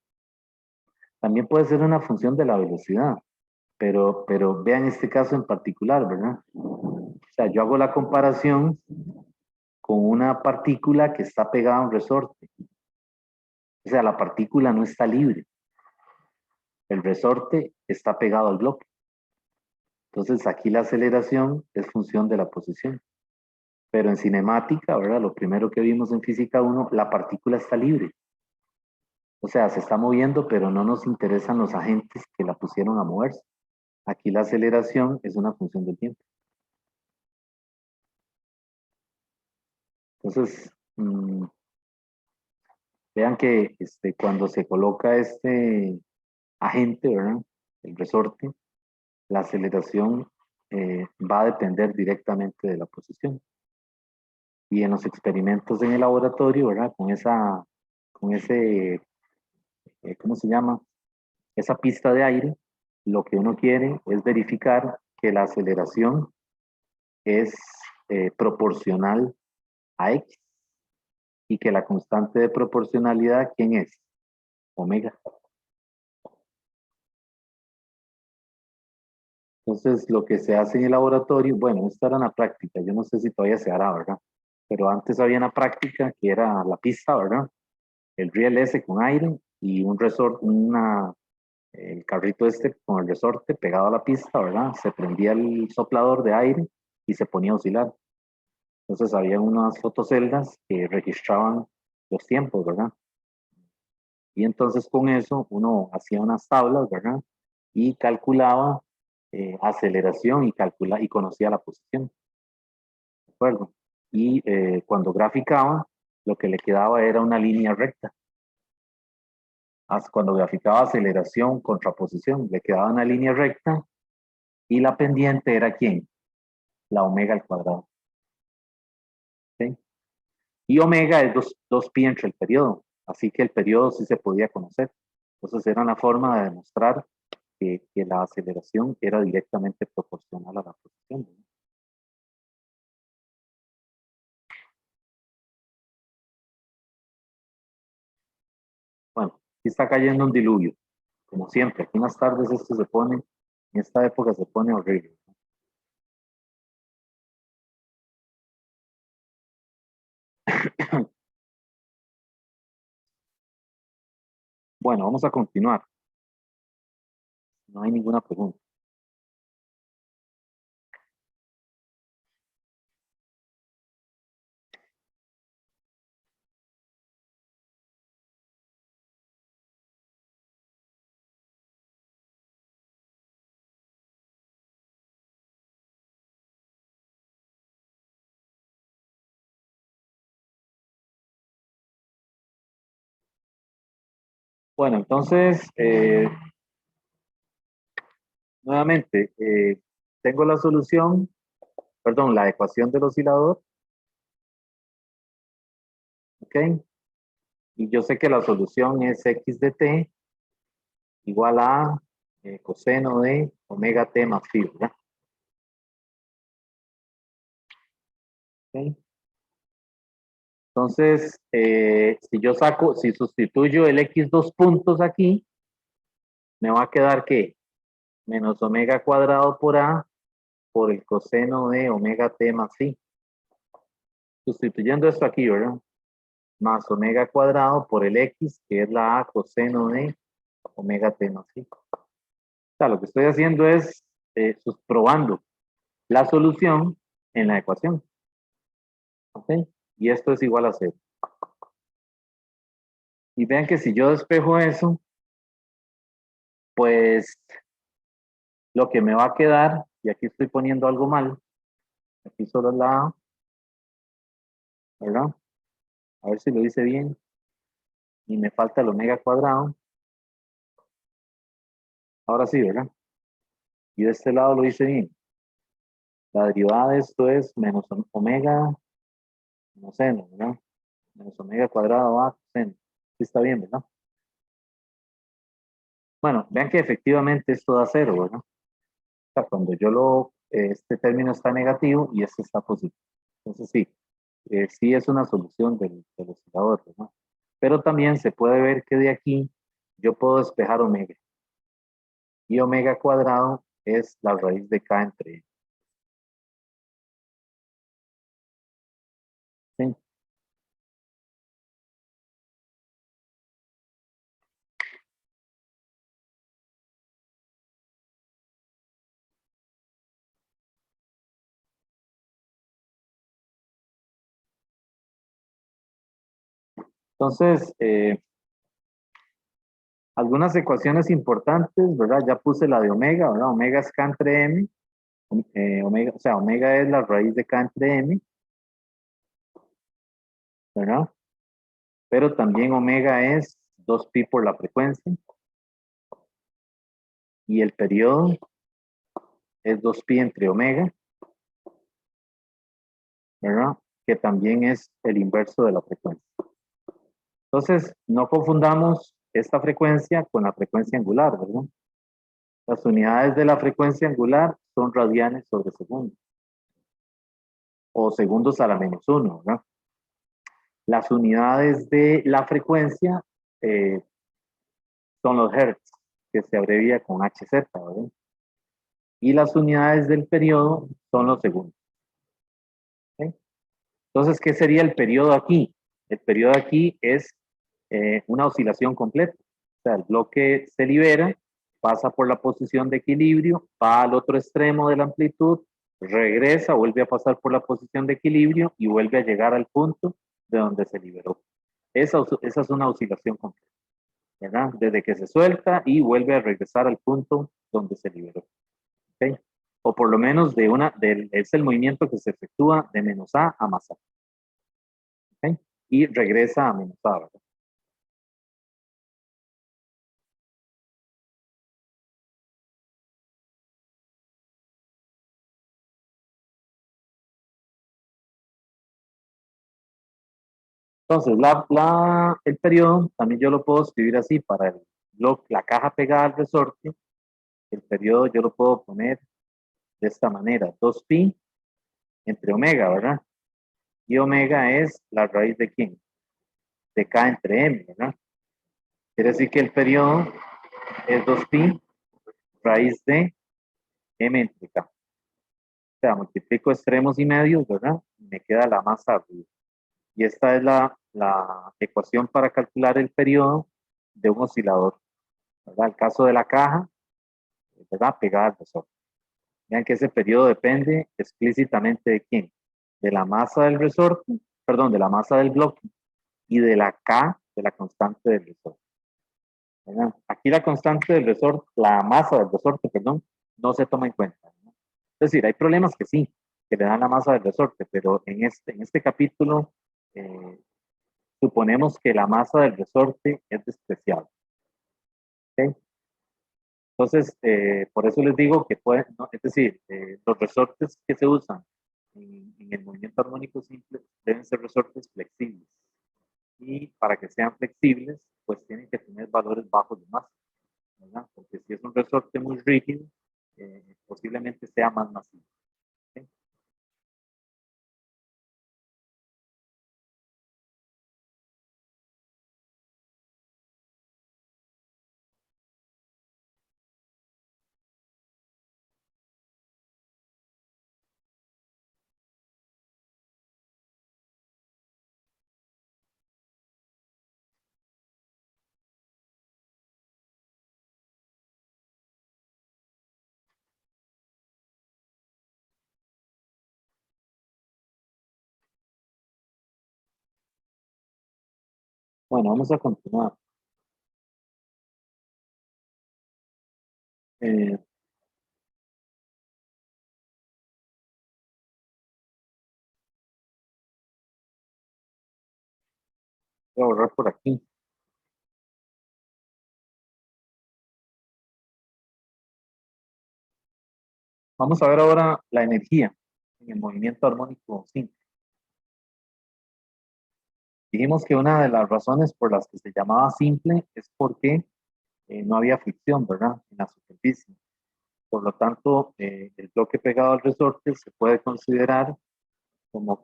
También puede ser una función de la velocidad, pero vean este caso en particular, ¿verdad? O sea, yo hago la comparación con una partícula que está pegada a un resorte. O sea, la partícula no está libre. El resorte está pegado al bloque. Entonces, aquí la aceleración es función de la posición. Pero en cinemática, ¿verdad? Lo primero que vimos en física 1, la partícula está libre. O sea, se está moviendo, pero no nos interesan los agentes que la pusieron a moverse. Aquí la aceleración es una función del tiempo. Entonces, vean que cuando se coloca este agente, ¿verdad? El resorte, la aceleración va a depender directamente de la posición. Y en los experimentos en el laboratorio, ¿verdad? Con ese, ¿cómo se llama? Esa pista de aire, lo que uno quiere es verificar que la aceleración es proporcional a x y que la constante de proporcionalidad, ¿quién es? Omega. Entonces, lo que se hace en el laboratorio, bueno, esto era una práctica, yo no sé si todavía se hará, ¿verdad? Pero antes había una práctica que era la pista, ¿verdad? El riel S con aire y un resorte, el carrito con el resorte pegado a la pista, ¿verdad? Se prendía el soplador de aire y se ponía a oscilar. Entonces había unas fotoceldas que registraban los tiempos, ¿verdad? Y entonces con eso uno hacía unas tablas, ¿verdad? Y calculaba aceleración y conocía la posición, ¿de acuerdo? Y cuando graficaba, lo que le quedaba era una línea recta. Cuando graficaba aceleración contra posición, le quedaba una línea recta y la pendiente era ¿quién? La omega al cuadrado. ¿Sí? Y omega es 2 pi entre el periodo, así que el periodo sí se podía conocer. Entonces era una forma de demostrar que la aceleración era directamente proporcional a la posición. Bueno, aquí está cayendo un diluvio, como siempre. Aquí en las tardes esto se pone, en esta época se pone horrible. Bueno, vamos a continuar. No hay ninguna pregunta. Bueno, entonces, nuevamente, tengo la solución, perdón, la ecuación del oscilador, ¿ok? Y yo sé que la solución es x de t igual a coseno de omega t más phi, ¿verdad? ¿Ok? Entonces, si sustituyo el x dos puntos aquí, me va a quedar que menos omega cuadrado por a por el coseno de omega t más phi. Sustituyendo esto aquí, ¿verdad? Más omega cuadrado por el x, que es la a coseno de omega t más i. O sea, lo que estoy haciendo es probando la solución en la ecuación. ¿Ok? Y esto es igual a 0. Y vean que si yo despejo eso, pues lo que me va a quedar, y aquí estoy poniendo algo mal, aquí solo es la A, ¿verdad? A ver si lo hice bien. Y me falta el omega cuadrado. Ahora sí, ¿verdad? Y de este lado lo hice bien. La derivada de esto es menos omega menos seno, ¿verdad? Menos omega cuadrado a seno. Sí está bien, ¿verdad? Bueno, vean que efectivamente esto da 0, ¿verdad? O sea, cuando este término está negativo y este está positivo. Entonces sí, sí es una solución del oscilador, ¿verdad? Pero también se puede ver que de aquí yo puedo despejar omega. Y omega cuadrado es la raíz de k entre n. ¿Sí? Entonces, algunas ecuaciones importantes, ¿verdad? Ya puse la de omega, ¿verdad? Omega es k entre m. Omega, o sea, omega es la raíz de k entre m, ¿verdad? Pero también omega es 2pi por la frecuencia. Y el periodo es 2pi entre omega, ¿verdad? Que también es el inverso de la frecuencia. Entonces, no confundamos esta frecuencia con la frecuencia angular, ¿verdad? Las unidades de la frecuencia angular son radianes sobre segundo, o segundos a la menos 1, ¿verdad? Las unidades de la frecuencia eh, son los hertz, que se abrevia con Hz, ¿verdad? Y las unidades del periodo son los segundos. ¿Okay? Entonces, ¿qué sería el periodo aquí? El periodo aquí es una oscilación completa. O sea, el bloque se libera, pasa por la posición de equilibrio, va al otro extremo de la amplitud, regresa, vuelve a pasar por la posición de equilibrio y vuelve a llegar al punto de donde se liberó. Esa es una oscilación completa, ¿verdad? Desde que se suelta y vuelve a regresar al punto donde se liberó. ¿Okay? O por lo menos es el movimiento que se efectúa de menos a más a. ¿Okay? Y regresa a menos a, ¿verdad? Entonces, el periodo también yo lo puedo escribir así para la caja pegada al resorte. El periodo yo lo puedo poner de esta manera, 2pi entre omega, ¿verdad? Y omega es la raíz de ¿quién? De k entre m, ¿verdad? Quiere decir que el periodo es 2pi raíz de m entre k. O sea, multiplico extremos y medios, ¿verdad? Y me queda la masa arriba. Y esta es la ecuación para calcular el periodo de un oscilador, ¿verdad? El caso de la caja, ¿verdad? Pegada al resorte. Vean que ese periodo depende explícitamente de quién, de la masa del resorte, perdón, de la masa del bloque y de la K, de la constante del resorte. ¿Verdad? Aquí la constante del resorte, la masa del resorte, perdón, no se toma en cuenta, ¿no? Es decir, hay problemas que sí, que le dan la masa del resorte, pero en este capítulo suponemos que la masa del resorte es despreciable. ¿Okay? Entonces, por eso les digo que pueden, ¿no? Es decir, los resortes que se usan en el movimiento armónico simple deben ser resortes flexibles. Y para que sean flexibles, pues tienen que tener valores bajos de masa, ¿verdad? Porque si es un resorte muy rígido, posiblemente sea más masivo. ¿Okay? Bueno, vamos a continuar. Eh, Voy a borrar por aquí. Vamos a ver ahora la energía en el movimiento armónico simple. Dijimos que una de las razones por las que se llamaba simple es porque no había fricción, ¿verdad? En la superficie. Por lo tanto, el bloque pegado al resorte se puede considerar como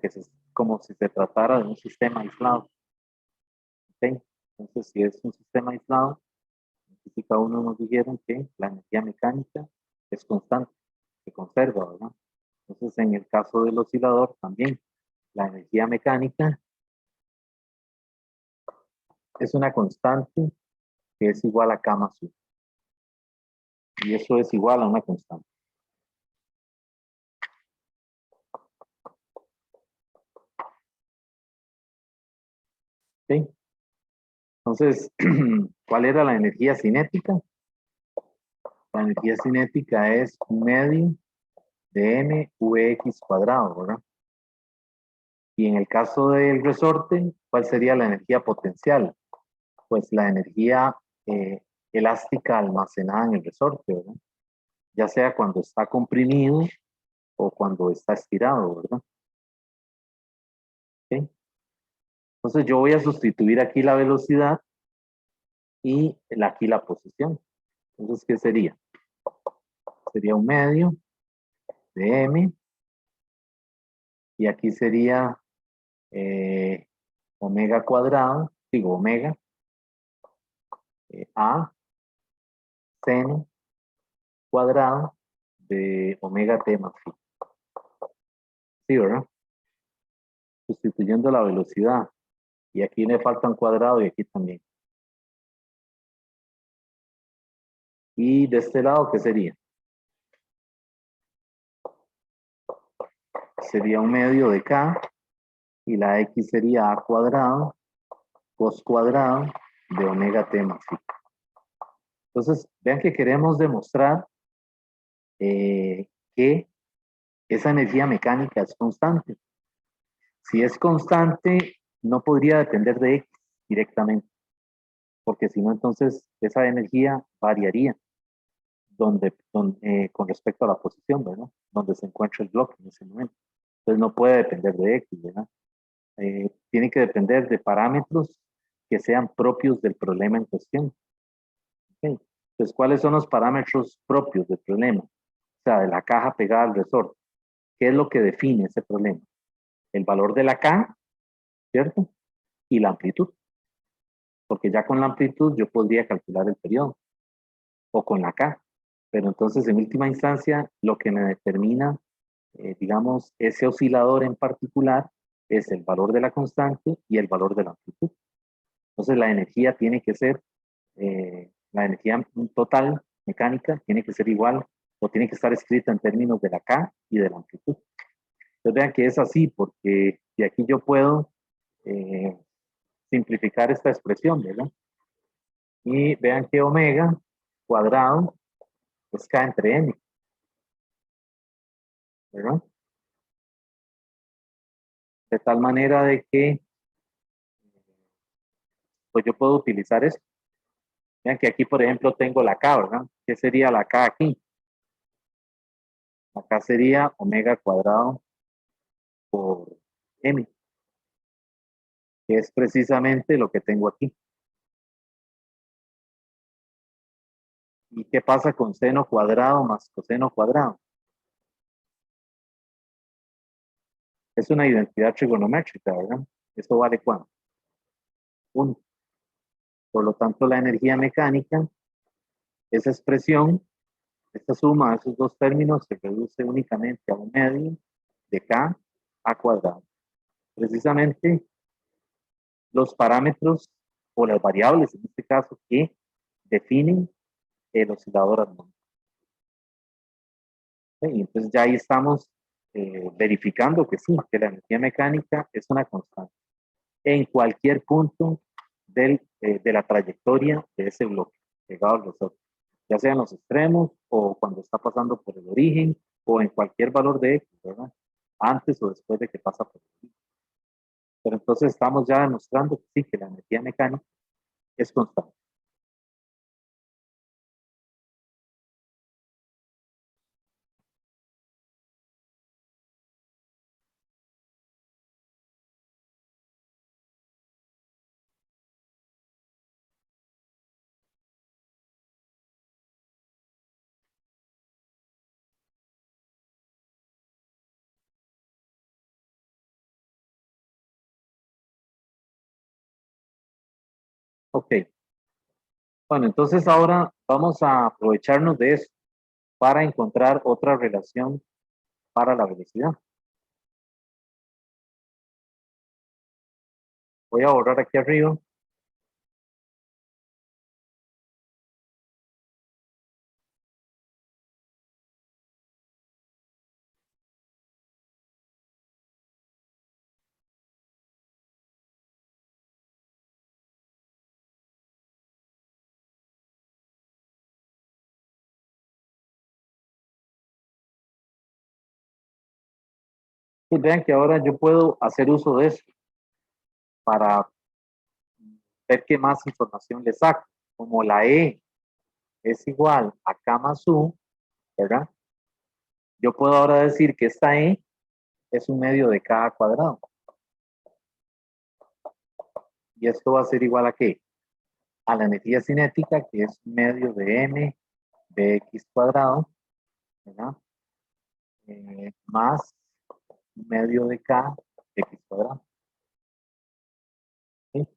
si se tratara de un sistema aislado. ¿Okay? Entonces, si es un sistema aislado, en física 1 nos dijeron que la energía mecánica es constante, se conserva, ¿verdad? Entonces, en el caso del oscilador también, la energía mecánica es una constante que es igual a K más 1. Y eso es igual a una constante. ¿Okay? Entonces, ¿cuál era la energía cinética? La energía cinética es un medio de mvx cuadrado, ¿verdad? Y en el caso del resorte, ¿cuál sería la energía potencial? Pues la energía elástica almacenada en el resorte, ¿verdad? Ya sea cuando está comprimido o cuando está estirado, ¿verdad? ¿Okay? Entonces yo voy a sustituir aquí la velocidad y aquí la posición. Entonces, ¿qué sería? Sería un medio de m y aquí sería omega cuadrado, digo omega, a seno cuadrado de omega t más phi. Sí, ¿verdad? Sustituyendo la velocidad. Y aquí me falta un cuadrado y aquí también. Y de este lado, ¿qué sería? Sería un medio de k y la x sería a cuadrado cos cuadrado de omega t más phi. Entonces, vean que queremos demostrar que esa energía mecánica es constante. Si es constante, no podría depender de X directamente, porque si no, entonces esa energía variaría con respecto a la posición, ¿verdad? Donde se encuentra el bloque en ese momento. Entonces no puede depender de X, ¿verdad? Tiene que depender de parámetros que sean propios del problema en cuestión. ¿Okay? Entonces, ¿cuáles son los parámetros propios del problema? O sea, de la caja pegada al resorte. ¿Qué es lo que define ese problema? El valor de la K, ¿cierto? Y la amplitud. Porque ya con la amplitud yo podría calcular el periodo. O con la K. Pero entonces, en última instancia, lo que me determina, digamos, ese oscilador en particular es el valor de la constante y el valor de la amplitud. Entonces, la energía tiene que ser, la energía total mecánica tiene que ser igual o tiene que estar escrita en términos de la K y de la amplitud. Entonces, vean que es así porque de aquí yo puedo simplificar esta expresión, ¿verdad? Y vean que omega cuadrado es K entre M, ¿verdad? De tal manera de que pues yo puedo utilizar esto. Vean que aquí, por ejemplo, tengo la K, ¿verdad? ¿Qué sería la K aquí? La K sería omega cuadrado por M, que es precisamente lo que tengo aquí. ¿Y qué pasa con seno cuadrado más coseno cuadrado? Es una identidad trigonométrica, ¿verdad? ¿Esto vale cuánto? 1. Por lo tanto, la energía mecánica, esa expresión, esta suma de esos dos términos se reduce únicamente a un medio de K a cuadrado. Precisamente los parámetros o las variables, en este caso, que definen el oscilador armónico. Y entonces ya ahí estamos verificando que sí, que la energía mecánica es una constante en cualquier punto de la trayectoria de ese bloque pegado al resorte, ya sea en los extremos o cuando está pasando por el origen o en cualquier valor de X, ¿verdad? Antes o después de que pasa por el origen. Pero entonces estamos ya demostrando que sí, que la energía mecánica es constante. Ok. Bueno, entonces ahora vamos a aprovecharnos de eso para encontrar otra relación para la velocidad. Voy a borrar aquí arriba. Pues vean que ahora yo puedo hacer uso de eso para ver qué más información le saco. Como la E es igual a K más U, ¿verdad? Yo puedo ahora decir que esta E es un medio de K cuadrado. Y esto va a ser igual a ¿qué? A la energía cinética, que es medio de M de X cuadrado, ¿verdad? Más medio de K X cuadrado. ¿Sí?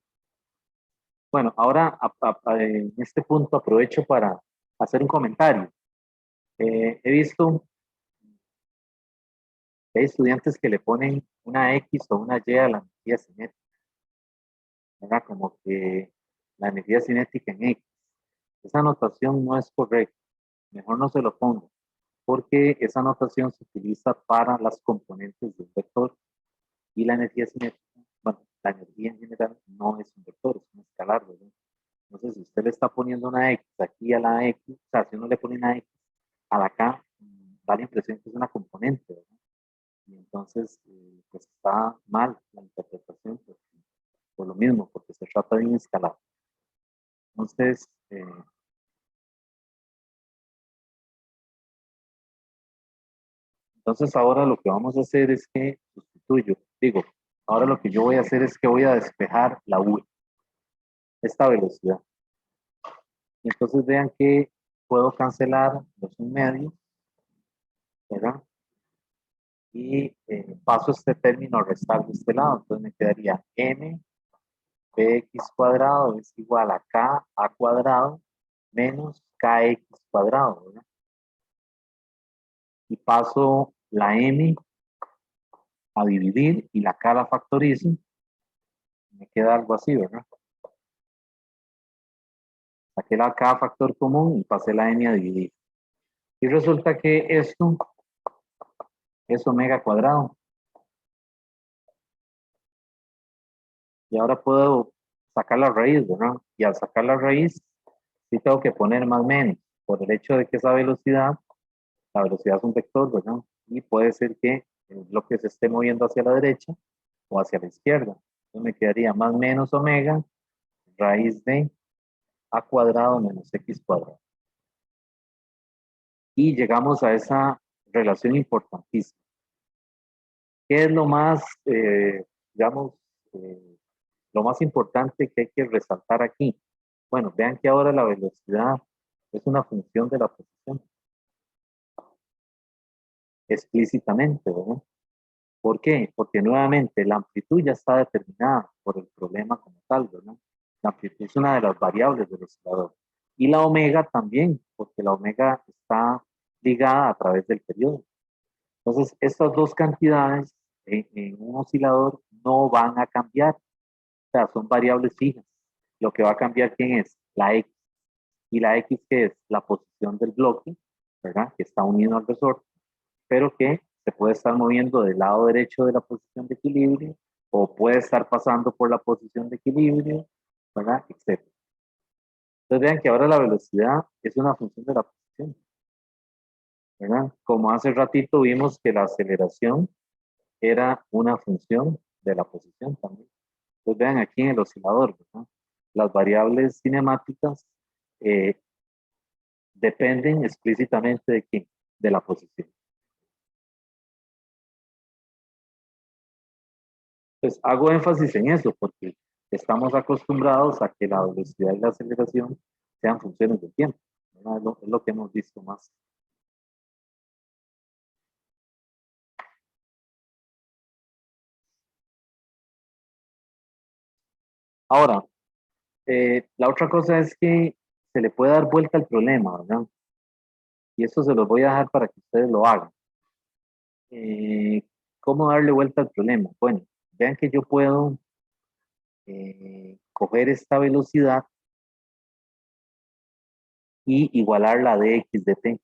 Bueno, ahora en este punto aprovecho para hacer un comentario. He visto que hay estudiantes que le ponen una X o una Y a la energía cinética, ¿verdad? Como que la energía cinética en X. Esa notación no es correcta. Mejor no se lo ponga, porque esa notación se utiliza para las componentes del vector y la energía cinética, bueno, la energía en general no es un vector, es un escalar, ¿verdad? Entonces, si usted le está poniendo una X aquí a la X, o sea, si uno le pone una X a la K, da la impresión que es una componente, ¿verdad? Y entonces, pues está mal la interpretación por lo mismo, porque se trata de un escalar. Entonces, ahora lo que vamos a hacer es que sustituyo, digo, ahora lo que yo voy a hacer es que voy a despejar la V, esta velocidad. Y entonces vean que puedo cancelar los medios, ¿verdad? Y paso este término a restar de este lado. Entonces me quedaría m bx cuadrado es igual a k a cuadrado menos kx cuadrado, ¿verdad? Y paso la m a dividir y la k la factorizo. Me queda algo así, ¿verdad? Saqué la k factor común y pasé la m a dividir. Y resulta que esto es omega cuadrado. Y ahora puedo sacar la raíz, ¿verdad? Y al sacar la raíz, sí tengo que poner más menos, por el hecho de que esa velocidad, la velocidad es un vector, ¿verdad? Y puede ser que el bloque se esté moviendo hacia la derecha o hacia la izquierda. Entonces me quedaría más menos omega, raíz de a cuadrado menos x cuadrado. Y llegamos a esa relación importantísima. ¿Qué es lo más, digamos, lo más importante que hay que resaltar aquí? Bueno, vean que ahora la velocidad es una función de la posición, explícitamente, ¿verdad? ¿Por qué? Porque nuevamente la amplitud ya está determinada por el problema como tal, ¿verdad? La amplitud es una de las variables del oscilador. Y la omega también, porque la omega está ligada a través del periodo. Entonces, estas dos cantidades en un oscilador no van a cambiar. O sea, son variables fijas. Lo que va a cambiar, ¿quién es? La X. Y la X, que es la posición del bloque, ¿verdad? Que está unido al resorte, pero que se puede estar moviendo del lado derecho de la posición de equilibrio o puede estar pasando por la posición de equilibrio ¿verdad? Etcétera. Entonces vean que ahora la velocidad es una función de la posición, ¿verdad? Como hace ratito vimos que la aceleración era una función de la posición también. Entonces vean aquí en el oscilador, ¿verdad? Las variables cinemáticas eh, dependen explícitamente de quién, de la posición. Pues hago énfasis en eso porque estamos acostumbrados a que la velocidad y la aceleración sean funciones del tiempo, ¿verdad? Es lo que hemos visto más. Ahora, la otra cosa es que se le puede dar vuelta al problema, ¿verdad? Y eso se lo voy a dejar para que ustedes lo hagan. ¿Cómo darle vuelta al problema? Bueno, vean que yo puedo coger esta velocidad y igualar la dx de t,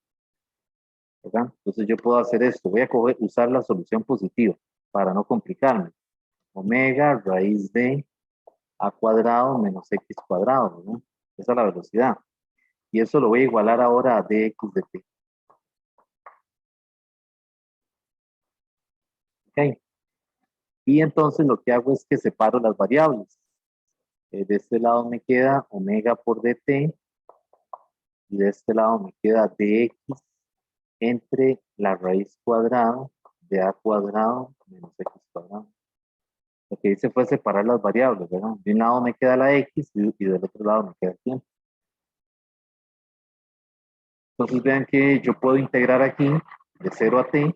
¿verdad? Entonces yo puedo hacer esto, voy a usar la solución positiva para no complicarme. Omega raíz de a cuadrado menos x cuadrado, ¿verdad? Esa es la velocidad. Y eso lo voy a igualar ahora a dx de t. ¿Ok? Y entonces lo que hago es que separo las variables. De este lado me queda omega por dt y de este lado me queda dx entre la raíz cuadrada de a cuadrado menos x cuadrado. Lo que hice fue separar las variables, ¿verdad? De un lado me queda la x y del otro lado me queda el tiempo. Entonces vean que yo puedo integrar aquí de 0 a t,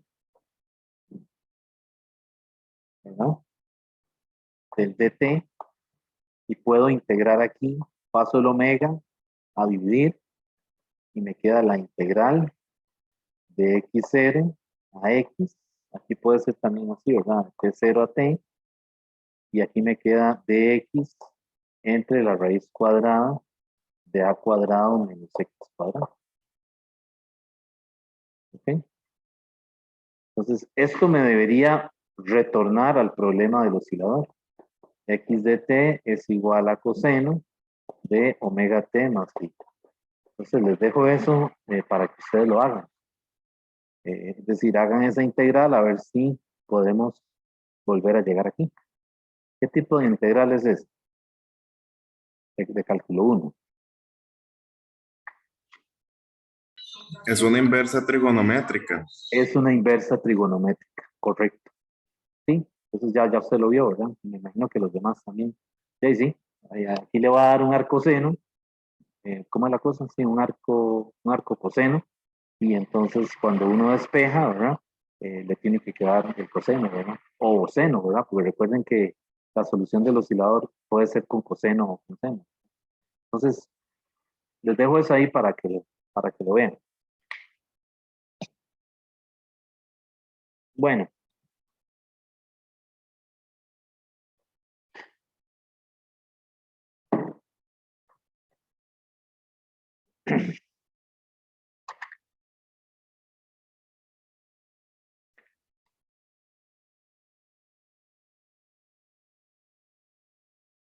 ¿verdad? Del dt, y puedo integrar aquí, paso el omega a dividir y me queda la integral de x0 a x. Aquí puede ser también así, ¿verdad? De 0 a t, y aquí me queda dx entre la raíz cuadrada de a cuadrado menos x cuadrado. ¿Ok? Entonces, esto me debería retornar al problema del oscilador. X de t es igual a coseno de omega t más phi. Entonces, les dejo eso para que ustedes lo hagan. Es decir, hagan esa integral a ver si podemos volver a llegar aquí. ¿Qué tipo de integral es ese? De cálculo 1. Es una inversa trigonométrica. Es una inversa trigonométrica, correcto. Sí, entonces ya usted lo vio, ¿verdad? Me imagino que los demás también. Sí, sí. Aquí le va a dar un arco seno. ¿Cómo es la cosa? Sí, un arco coseno. Y entonces cuando uno despeja, ¿verdad? Le tiene que quedar el coseno, ¿verdad? O seno, ¿verdad? Porque recuerden que la solución del oscilador puede ser con coseno o con seno. Entonces, les dejo eso ahí para que lo vean. Bueno,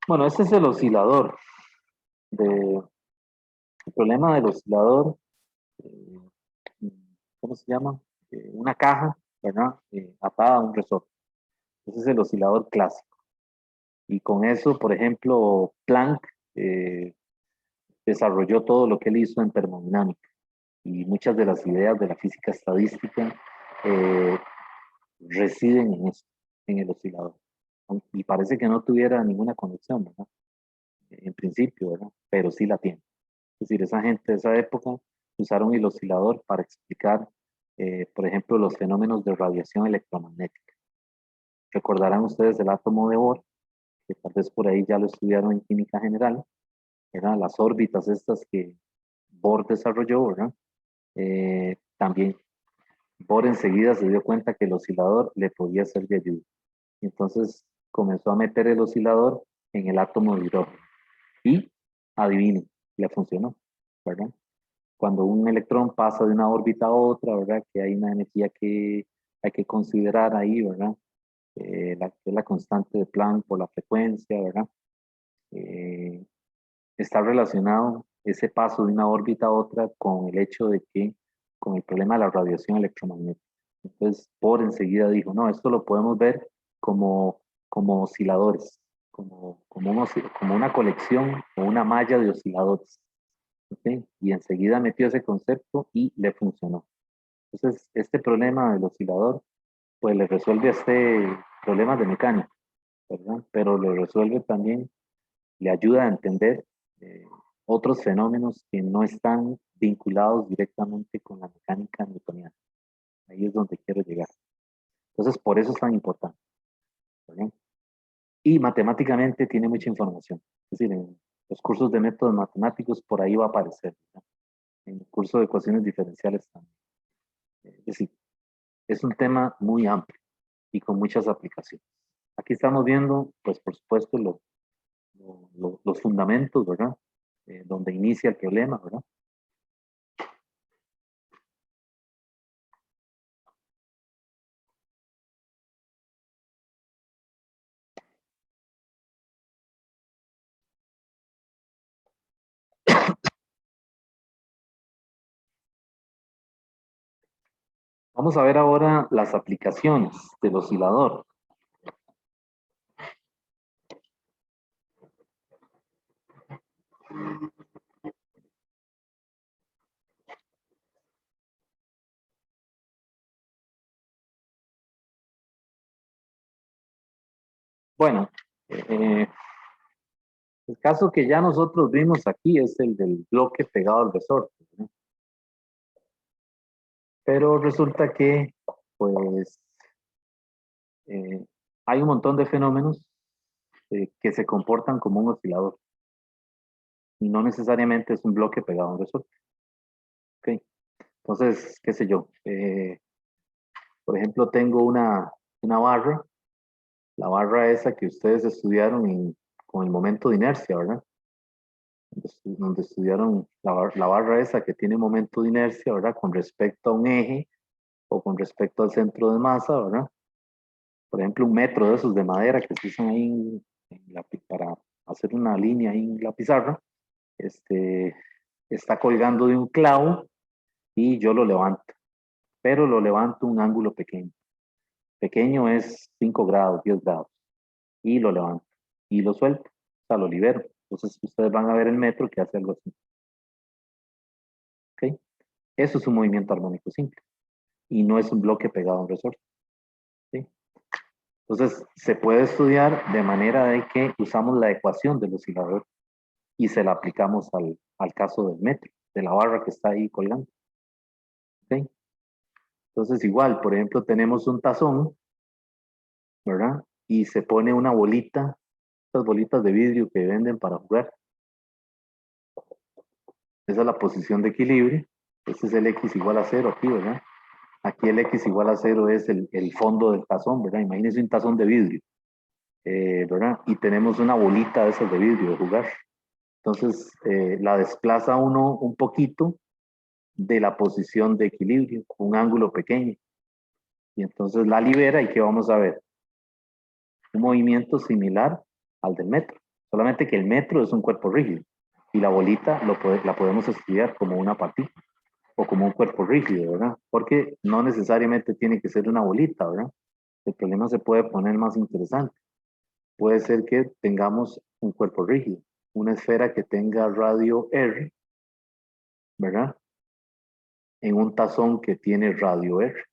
bueno, este es el oscilador. El problema del oscilador, eh, ¿cómo se llama? Una caja, ¿verdad? Atada a un resorte. Ese es el oscilador clásico. Y con eso, por ejemplo, Planck desarrolló todo lo que él hizo en termodinámica. Y muchas de las ideas de la física estadística eh, residen en eso, en el oscilador. Y parece que no tuviera ninguna conexión, ¿verdad? En principio, ¿verdad? Pero sí la tiene. Es decir, esa gente de esa época usaron el oscilador para explicar, por ejemplo, los fenómenos de radiación electromagnética. Recordarán ustedes el átomo de Bohr, que tal vez por ahí ya lo estudiaron en química general, eran las órbitas estas que Bohr desarrolló, ¿verdad? También Bohr enseguida se dio cuenta que el oscilador le podía ser de ayuda. Entonces comenzó a meter el oscilador en el átomo de hidrógeno. Y adivinen, le funcionó, ¿verdad? Cuando un electrón pasa de una órbita a otra, ¿verdad? Que hay una energía que hay que considerar ahí, ¿verdad? Que es la constante de Planck por la frecuencia, ¿verdad? está relacionado ese paso de una órbita a otra con el hecho de que, con el problema de la radiación electromagnética. Entonces, Bohr enseguida dijo, no, esto lo podemos ver como osciladores, como una colección o una malla de osciladores. ¿Okay? Y enseguida metió ese concepto y le funcionó. Entonces, este problema del oscilador, pues le resuelve a este problemas de mecánica, ¿verdad? Pero le resuelve también, le ayuda a entender otros fenómenos que no están vinculados directamente con la mecánica newtoniana. Ahí es donde quiero llegar. Entonces, por eso es tan importante, ¿verdad? Y matemáticamente tiene mucha información. Es decir, en los cursos de métodos matemáticos por ahí va a aparecer, ¿verdad? En el curso de ecuaciones diferenciales también. Es decir, es un tema muy amplio y con muchas aplicaciones. Aquí estamos viendo, pues por supuesto, los fundamentos, ¿verdad? Donde inicia el problema, ¿verdad? Vamos a ver ahora las aplicaciones del oscilador. Bueno, el caso que ya nosotros vimos aquí es el del bloque pegado al resorte, ¿no? Pero resulta que, pues, eh, hay un montón de fenómenos que se comportan como un oscilador y no necesariamente es un bloque pegado a un resorte. ¿Okay? Entonces, qué sé yo, por ejemplo, tengo una barra, la barra esa que ustedes estudiaron con el momento de inercia, ¿verdad? Donde estudiaron la barra esa que tiene momento de inercia, ¿verdad? Con respecto a un eje o con respecto al centro de masa, ¿verdad? Por ejemplo, un metro de esos de madera que se usan ahí para hacer una línea ahí en la pizarra, está colgando de un clavo y yo lo levanto, pero lo levanto a un ángulo pequeño. Pequeño es 5 grados, 10 grados, y lo levanto y lo suelto, o sea, lo libero. Entonces, ustedes van a ver el metro que hace algo así. ¿Okay? Eso es un movimiento armónico simple y no es un bloque pegado a un resorte. ¿Sí? Entonces, se puede estudiar de manera de que usamos la ecuación del oscilador y se la aplicamos al caso del metro, de la barra que está ahí colgando. ¿Okay? Entonces, igual, por ejemplo, tenemos un tazón, ¿verdad? Y se pone una bolita, estas bolitas de vidrio que venden para jugar. Esa es la posición de equilibrio. Este es el X igual a 0 aquí, ¿verdad? Aquí el X igual a 0 es el fondo del tazón, ¿verdad? Imagínense un tazón de vidrio, ¿verdad? Y tenemos una bolita de esas de vidrio de jugar. Entonces, la desplaza uno un poquito de la posición de equilibrio, un ángulo pequeño. Y entonces la libera y ¿qué vamos a ver? Un movimiento similar al del metro. Solamente que el metro es un cuerpo rígido y la bolita la podemos estudiar como una partícula o como un cuerpo rígido, ¿verdad? Porque no necesariamente tiene que ser una bolita, ¿verdad? El problema se puede poner más interesante. Puede ser que tengamos un cuerpo rígido, una esfera que tenga radio R, ¿verdad? En un tazón que tiene radio R.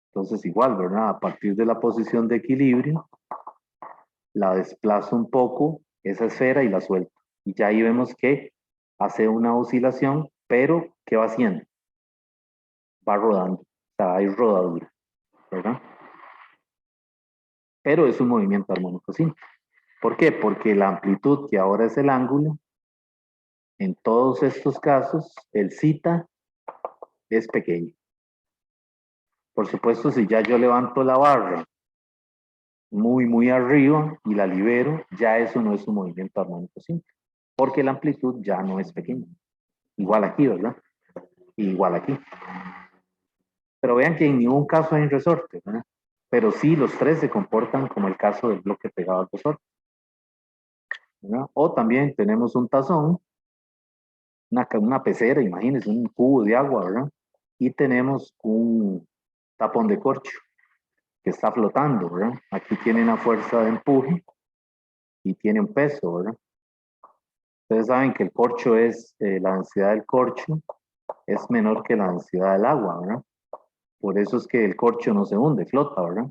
Entonces igual, ¿verdad? A partir de la posición de equilibrio, la desplazo un poco esa esfera y la suelto. Y ya ahí vemos que hace una oscilación, pero ¿qué va haciendo? Va rodando, o sea, hay rodadura, ¿verdad? Pero es un movimiento armónico simple. ¿Por qué? Porque la amplitud, que ahora es el ángulo, en todos estos casos, el zeta es pequeño. Por supuesto, si ya yo levanto la barra muy arriba y la libero, ya eso no es un movimiento armónico simple, porque la amplitud ya no es pequeña. Igual aquí, ¿verdad? Igual aquí. Pero vean que en ningún caso hay un resorte, ¿verdad? Pero sí los tres se comportan como el caso del bloque pegado al resorte. ¿verdad? O también tenemos un tazón, una pecera, imagínense, un cubo de agua, ¿verdad? Y tenemos un tapón de corcho que está flotando, ¿verdad? Aquí tiene una fuerza de empuje y tiene un peso, ¿verdad? Ustedes saben que el corcho es, la densidad del corcho es menor que la densidad del agua, ¿verdad? Por eso es que el corcho no se hunde, flota, ¿verdad?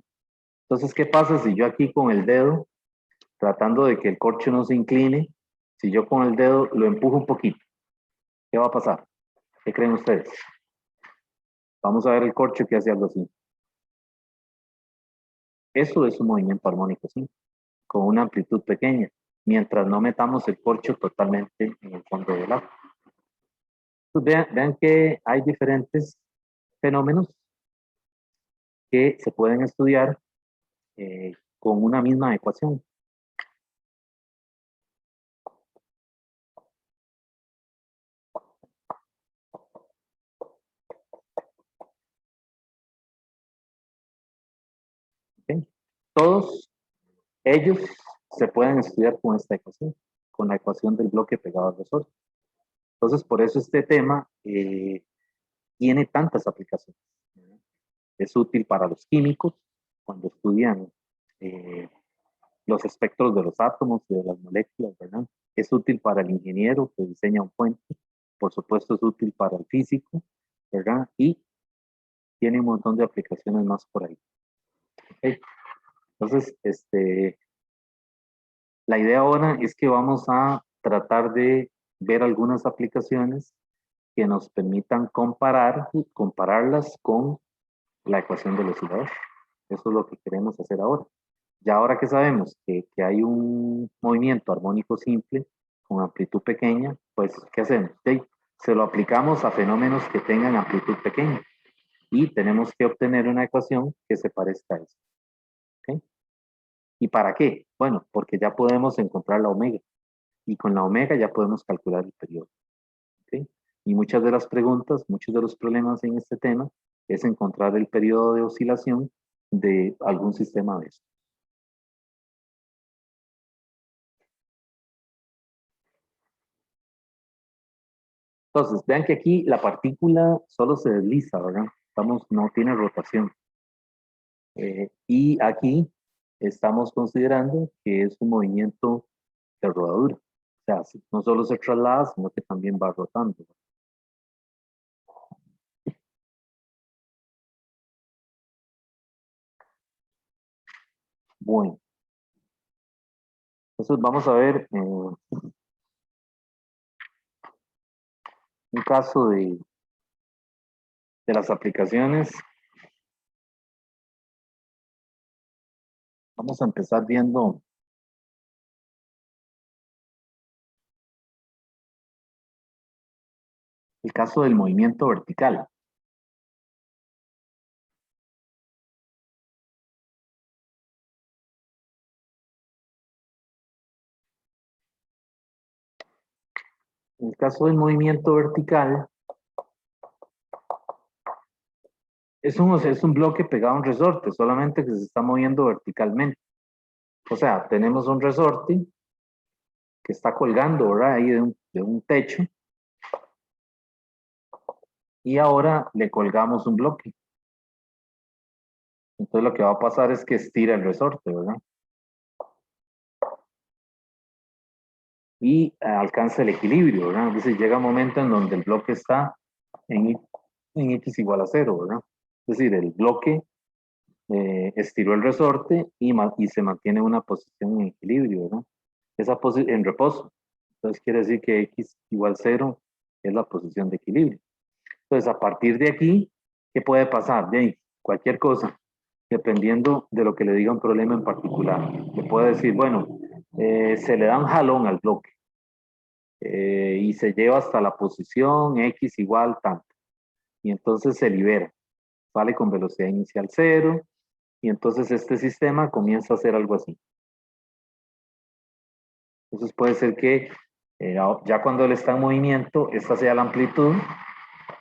Entonces, ¿qué pasa si yo aquí con el dedo, tratando de que el corcho no se incline, si yo con el dedo lo empujo un poquito? ¿Qué va a pasar? ¿Qué creen ustedes? Vamos a ver el corcho que hace algo así. Eso es un movimiento armónico, ¿sí? Con una amplitud pequeña, mientras no metamos el corcho totalmente en el fondo del agua. Pues vean que hay diferentes fenómenos que se pueden estudiar con una misma ecuación. ¿Okay? Todos ellos se pueden estudiar con esta ecuación, con la ecuación del bloque pegado al resorte. Entonces, por eso este tema tiene tantas aplicaciones. Es útil para los químicos cuando estudian los espectros de los átomos y de las moléculas, ¿verdad? Es útil para el ingeniero que diseña un puente. Por supuesto, es útil para el físico, ¿verdad? Y tiene un montón de aplicaciones más por ahí. ¿Okay? Entonces, la idea ahora es que vamos a tratar de ver algunas aplicaciones que nos permitan compararlas con la ecuación del oscilador. Eso es lo que queremos hacer ahora. Ya ahora que sabemos que hay un movimiento armónico simple con amplitud pequeña, pues, ¿qué hacemos? ¿Sí? Se lo aplicamos a fenómenos que tengan amplitud pequeña y tenemos que obtener una ecuación que se parezca a eso. ¿Okay? ¿Y para qué? Bueno, porque ya podemos encontrar la omega y con la omega ya podemos calcular el periodo. ¿Okay? Y muchas de las preguntas, muchos de los problemas en este tema es encontrar el periodo de oscilación de algún sistema de eso. Entonces, vean que aquí la partícula solo se desliza, ¿verdad? No tiene rotación. Y aquí estamos considerando que es un movimiento de rodadura. O sea, no solo se traslada, sino que también va rotando. Bueno, entonces vamos a ver un caso de las aplicaciones. Vamos a empezar viendo el caso del movimiento vertical. En el caso del movimiento vertical, es un bloque pegado a un resorte, solamente que se está moviendo verticalmente. O sea, tenemos un resorte que está colgando, ¿verdad? Ahí de un techo. Y ahora le colgamos un bloque. Entonces lo que va a pasar es que estira el resorte, ¿verdad? Y alcanza el equilibrio, ¿verdad? Entonces llega un momento en donde el bloque está en X igual a 0, ¿verdad? Es decir, el bloque estiró el resorte y se mantiene en una posición en equilibrio, ¿verdad? En reposo. Entonces quiere decir que X igual 0 es la posición de equilibrio. Entonces, a partir de aquí, ¿qué puede pasar? Bien, cualquier cosa, dependiendo de lo que le diga un problema en particular. Le puede decir, bueno, se le da un jalón al bloque y se lleva hasta la posición X igual tanto. Y entonces se libera. Sale con velocidad inicial 0 y entonces este sistema comienza a hacer algo así. Entonces puede ser que ya cuando él está en movimiento, esta sea la amplitud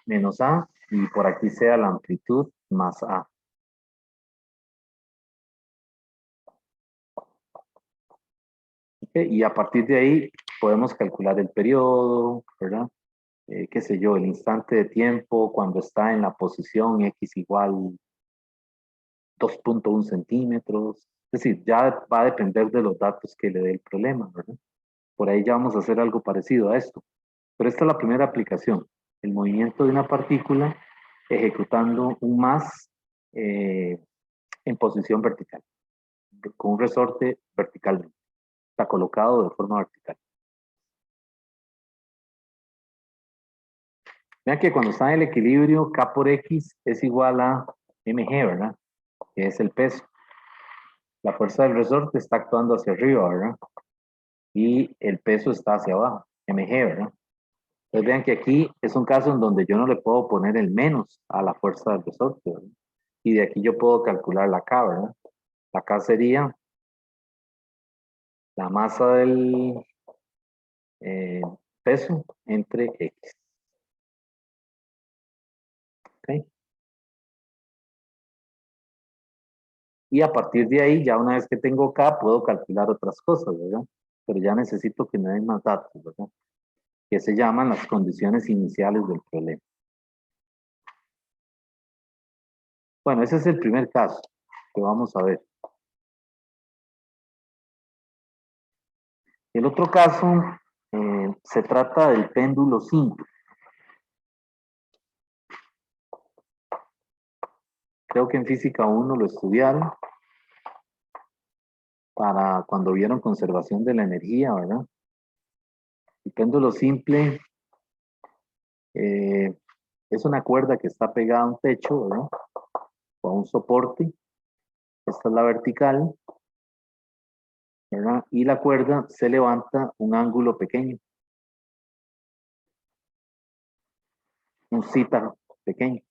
menos A y por aquí sea la amplitud más A. ¿Ok? Y a partir de ahí podemos calcular el periodo, ¿verdad? Qué sé yo, el instante de tiempo cuando está en la posición X igual 2.1 centímetros. Es decir, ya va a depender de los datos que le dé el problema, ¿verdad? Por ahí ya vamos a hacer algo parecido a esto. Pero esta es la primera aplicación, el movimiento de una partícula ejecutando un MAS en posición vertical, con un resorte verticalmente. Está colocado de forma vertical. Vean que cuando está en el equilibrio, K por X es igual a mg, ¿verdad? Que es el peso. La fuerza del resorte está actuando hacia arriba, ¿verdad? Y el peso está hacia abajo, mg, ¿verdad? Entonces vean que aquí es un caso en donde yo no le puedo poner el menos a la fuerza del resorte, ¿verdad? Y de aquí yo puedo calcular la K, ¿verdad? La K sería la masa del peso entre X. ¿Ok? Y a partir de ahí, ya una vez que tengo K, puedo calcular otras cosas, ¿verdad? Pero ya necesito que me den más datos, ¿verdad? Que se llaman las condiciones iniciales del problema. Bueno, ese es el primer caso que vamos a ver. El otro caso se trata del péndulo simple. Creo que en física 1 lo estudiaron para cuando vieron conservación de la energía, ¿verdad? El péndulo simple es una cuerda que está pegada a un techo, ¿verdad? O a un soporte. Esta es la vertical, ¿verdad? Y la cuerda se levanta un ángulo pequeño. Un zeta pequeño.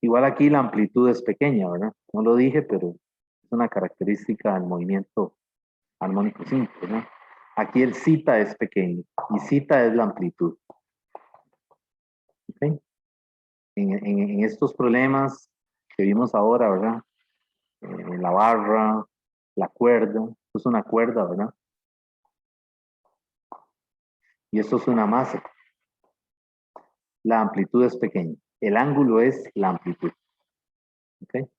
Igual aquí la amplitud es pequeña, ¿verdad? No lo dije, pero es una característica del movimiento armónico simple, ¿verdad? Aquí el zeta es pequeño y zeta es la amplitud. ¿Okay? En estos problemas que vimos ahora, ¿verdad? La barra, la cuerda, esto es una cuerda, ¿verdad? Y esto es una masa. La amplitud es pequeña. El ángulo es la amplitud. ¿Ok?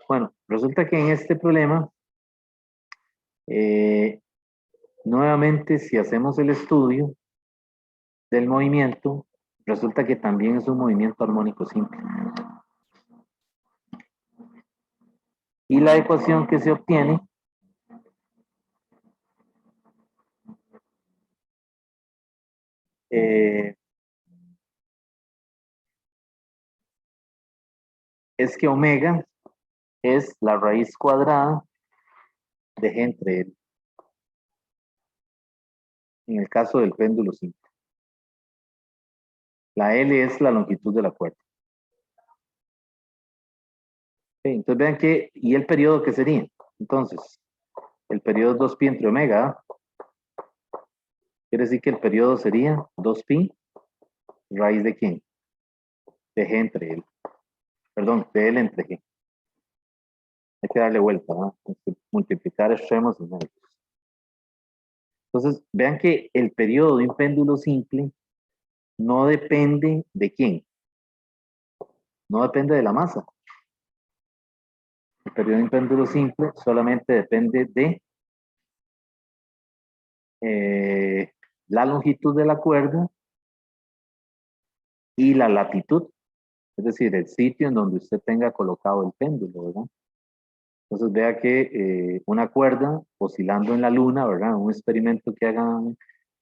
Bueno, resulta que en este problema, nuevamente, si hacemos el estudio del movimiento, resulta que también es un movimiento armónico simple. Y la ecuación que se obtiene es que omega es la raíz cuadrada de G entre L. En el caso del péndulo simple. La L es la longitud de la cuerda. Okay, entonces vean que, ¿y el periodo qué sería? Entonces, el periodo es 2pi entre omega. Quiere decir que el periodo sería 2pi, raíz de quién? De G entre L. Perdón, de L entre G. Hay que darle vuelta, ¿no? Multiplicar extremos y medios. Entonces, vean que el periodo de un péndulo simple no depende de quién. No depende de la masa. El periodo de un péndulo simple solamente depende de la longitud de la cuerda y la latitud, es decir, el sitio en donde usted tenga colocado el péndulo, ¿verdad? Entonces vea que una cuerda oscilando en la luna, ¿verdad? Un experimento que hagan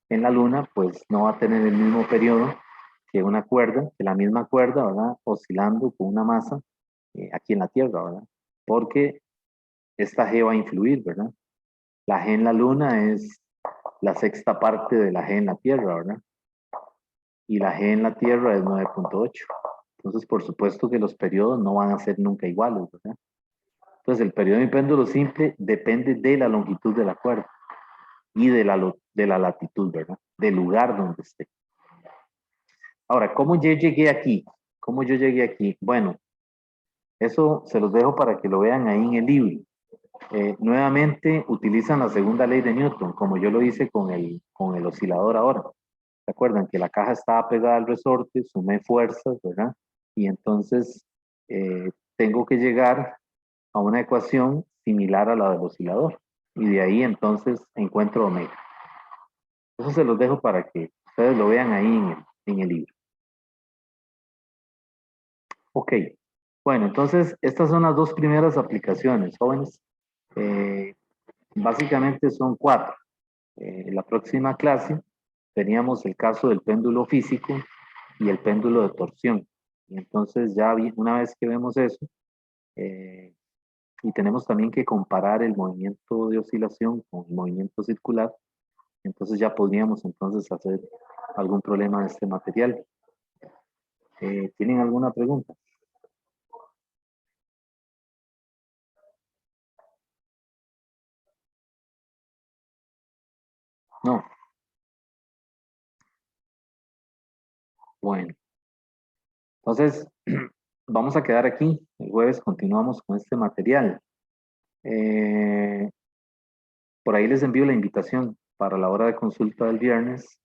en la luna, pues no va a tener el mismo periodo que una cuerda, que la misma cuerda, ¿verdad? Oscilando con una masa aquí en la Tierra, ¿verdad? Porque esta G va a influir, ¿verdad? La G en la luna es la sexta parte de la G en la Tierra, ¿verdad? Y la G en la Tierra es 9.8. Entonces, por supuesto que los periodos no van a ser nunca iguales, ¿verdad? Entonces, el periodo de péndulo simple depende de la longitud de la cuerda y de la latitud, ¿verdad? Del lugar donde esté. Ahora, ¿cómo yo llegué aquí? ¿Cómo yo llegué aquí? Bueno, eso se los dejo para que lo vean ahí en el libro. Nuevamente utilizan la segunda ley de Newton, como yo lo hice con el oscilador ahora. ¿Se acuerdan? Que la caja estaba pegada al resorte, sumé fuerzas, ¿verdad? Y entonces tengo que llegar a una ecuación similar a la del oscilador. Y de ahí entonces encuentro omega. Eso se los dejo para que ustedes lo vean ahí en el libro. Ok. Bueno, entonces estas son las dos primeras aplicaciones, jóvenes. Básicamente son 4. En la próxima clase teníamos el caso del péndulo físico y el péndulo de torsión. Y entonces ya una vez que vemos eso, y tenemos también que comparar el movimiento de oscilación con el movimiento circular, entonces ya podríamos entonces hacer algún problema de este material. ¿Tienen alguna pregunta? No. Bueno. Entonces, vamos a quedar aquí. El jueves continuamos con este material. Por ahí les envío la invitación para la hora de consulta del viernes,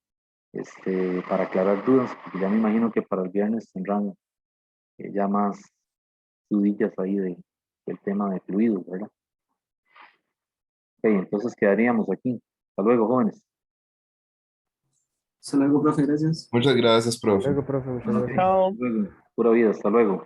para aclarar dudas, porque ya me imagino que para el viernes tendrán ya más dudillas ahí del tema de fluidos, ¿verdad? Ok, entonces quedaríamos aquí. Hasta luego, jóvenes. Hasta luego, profe, gracias. Muchas gracias, profe. Luego, profe, muchas Ok, gracias. hasta luego. Pura vida, hasta luego.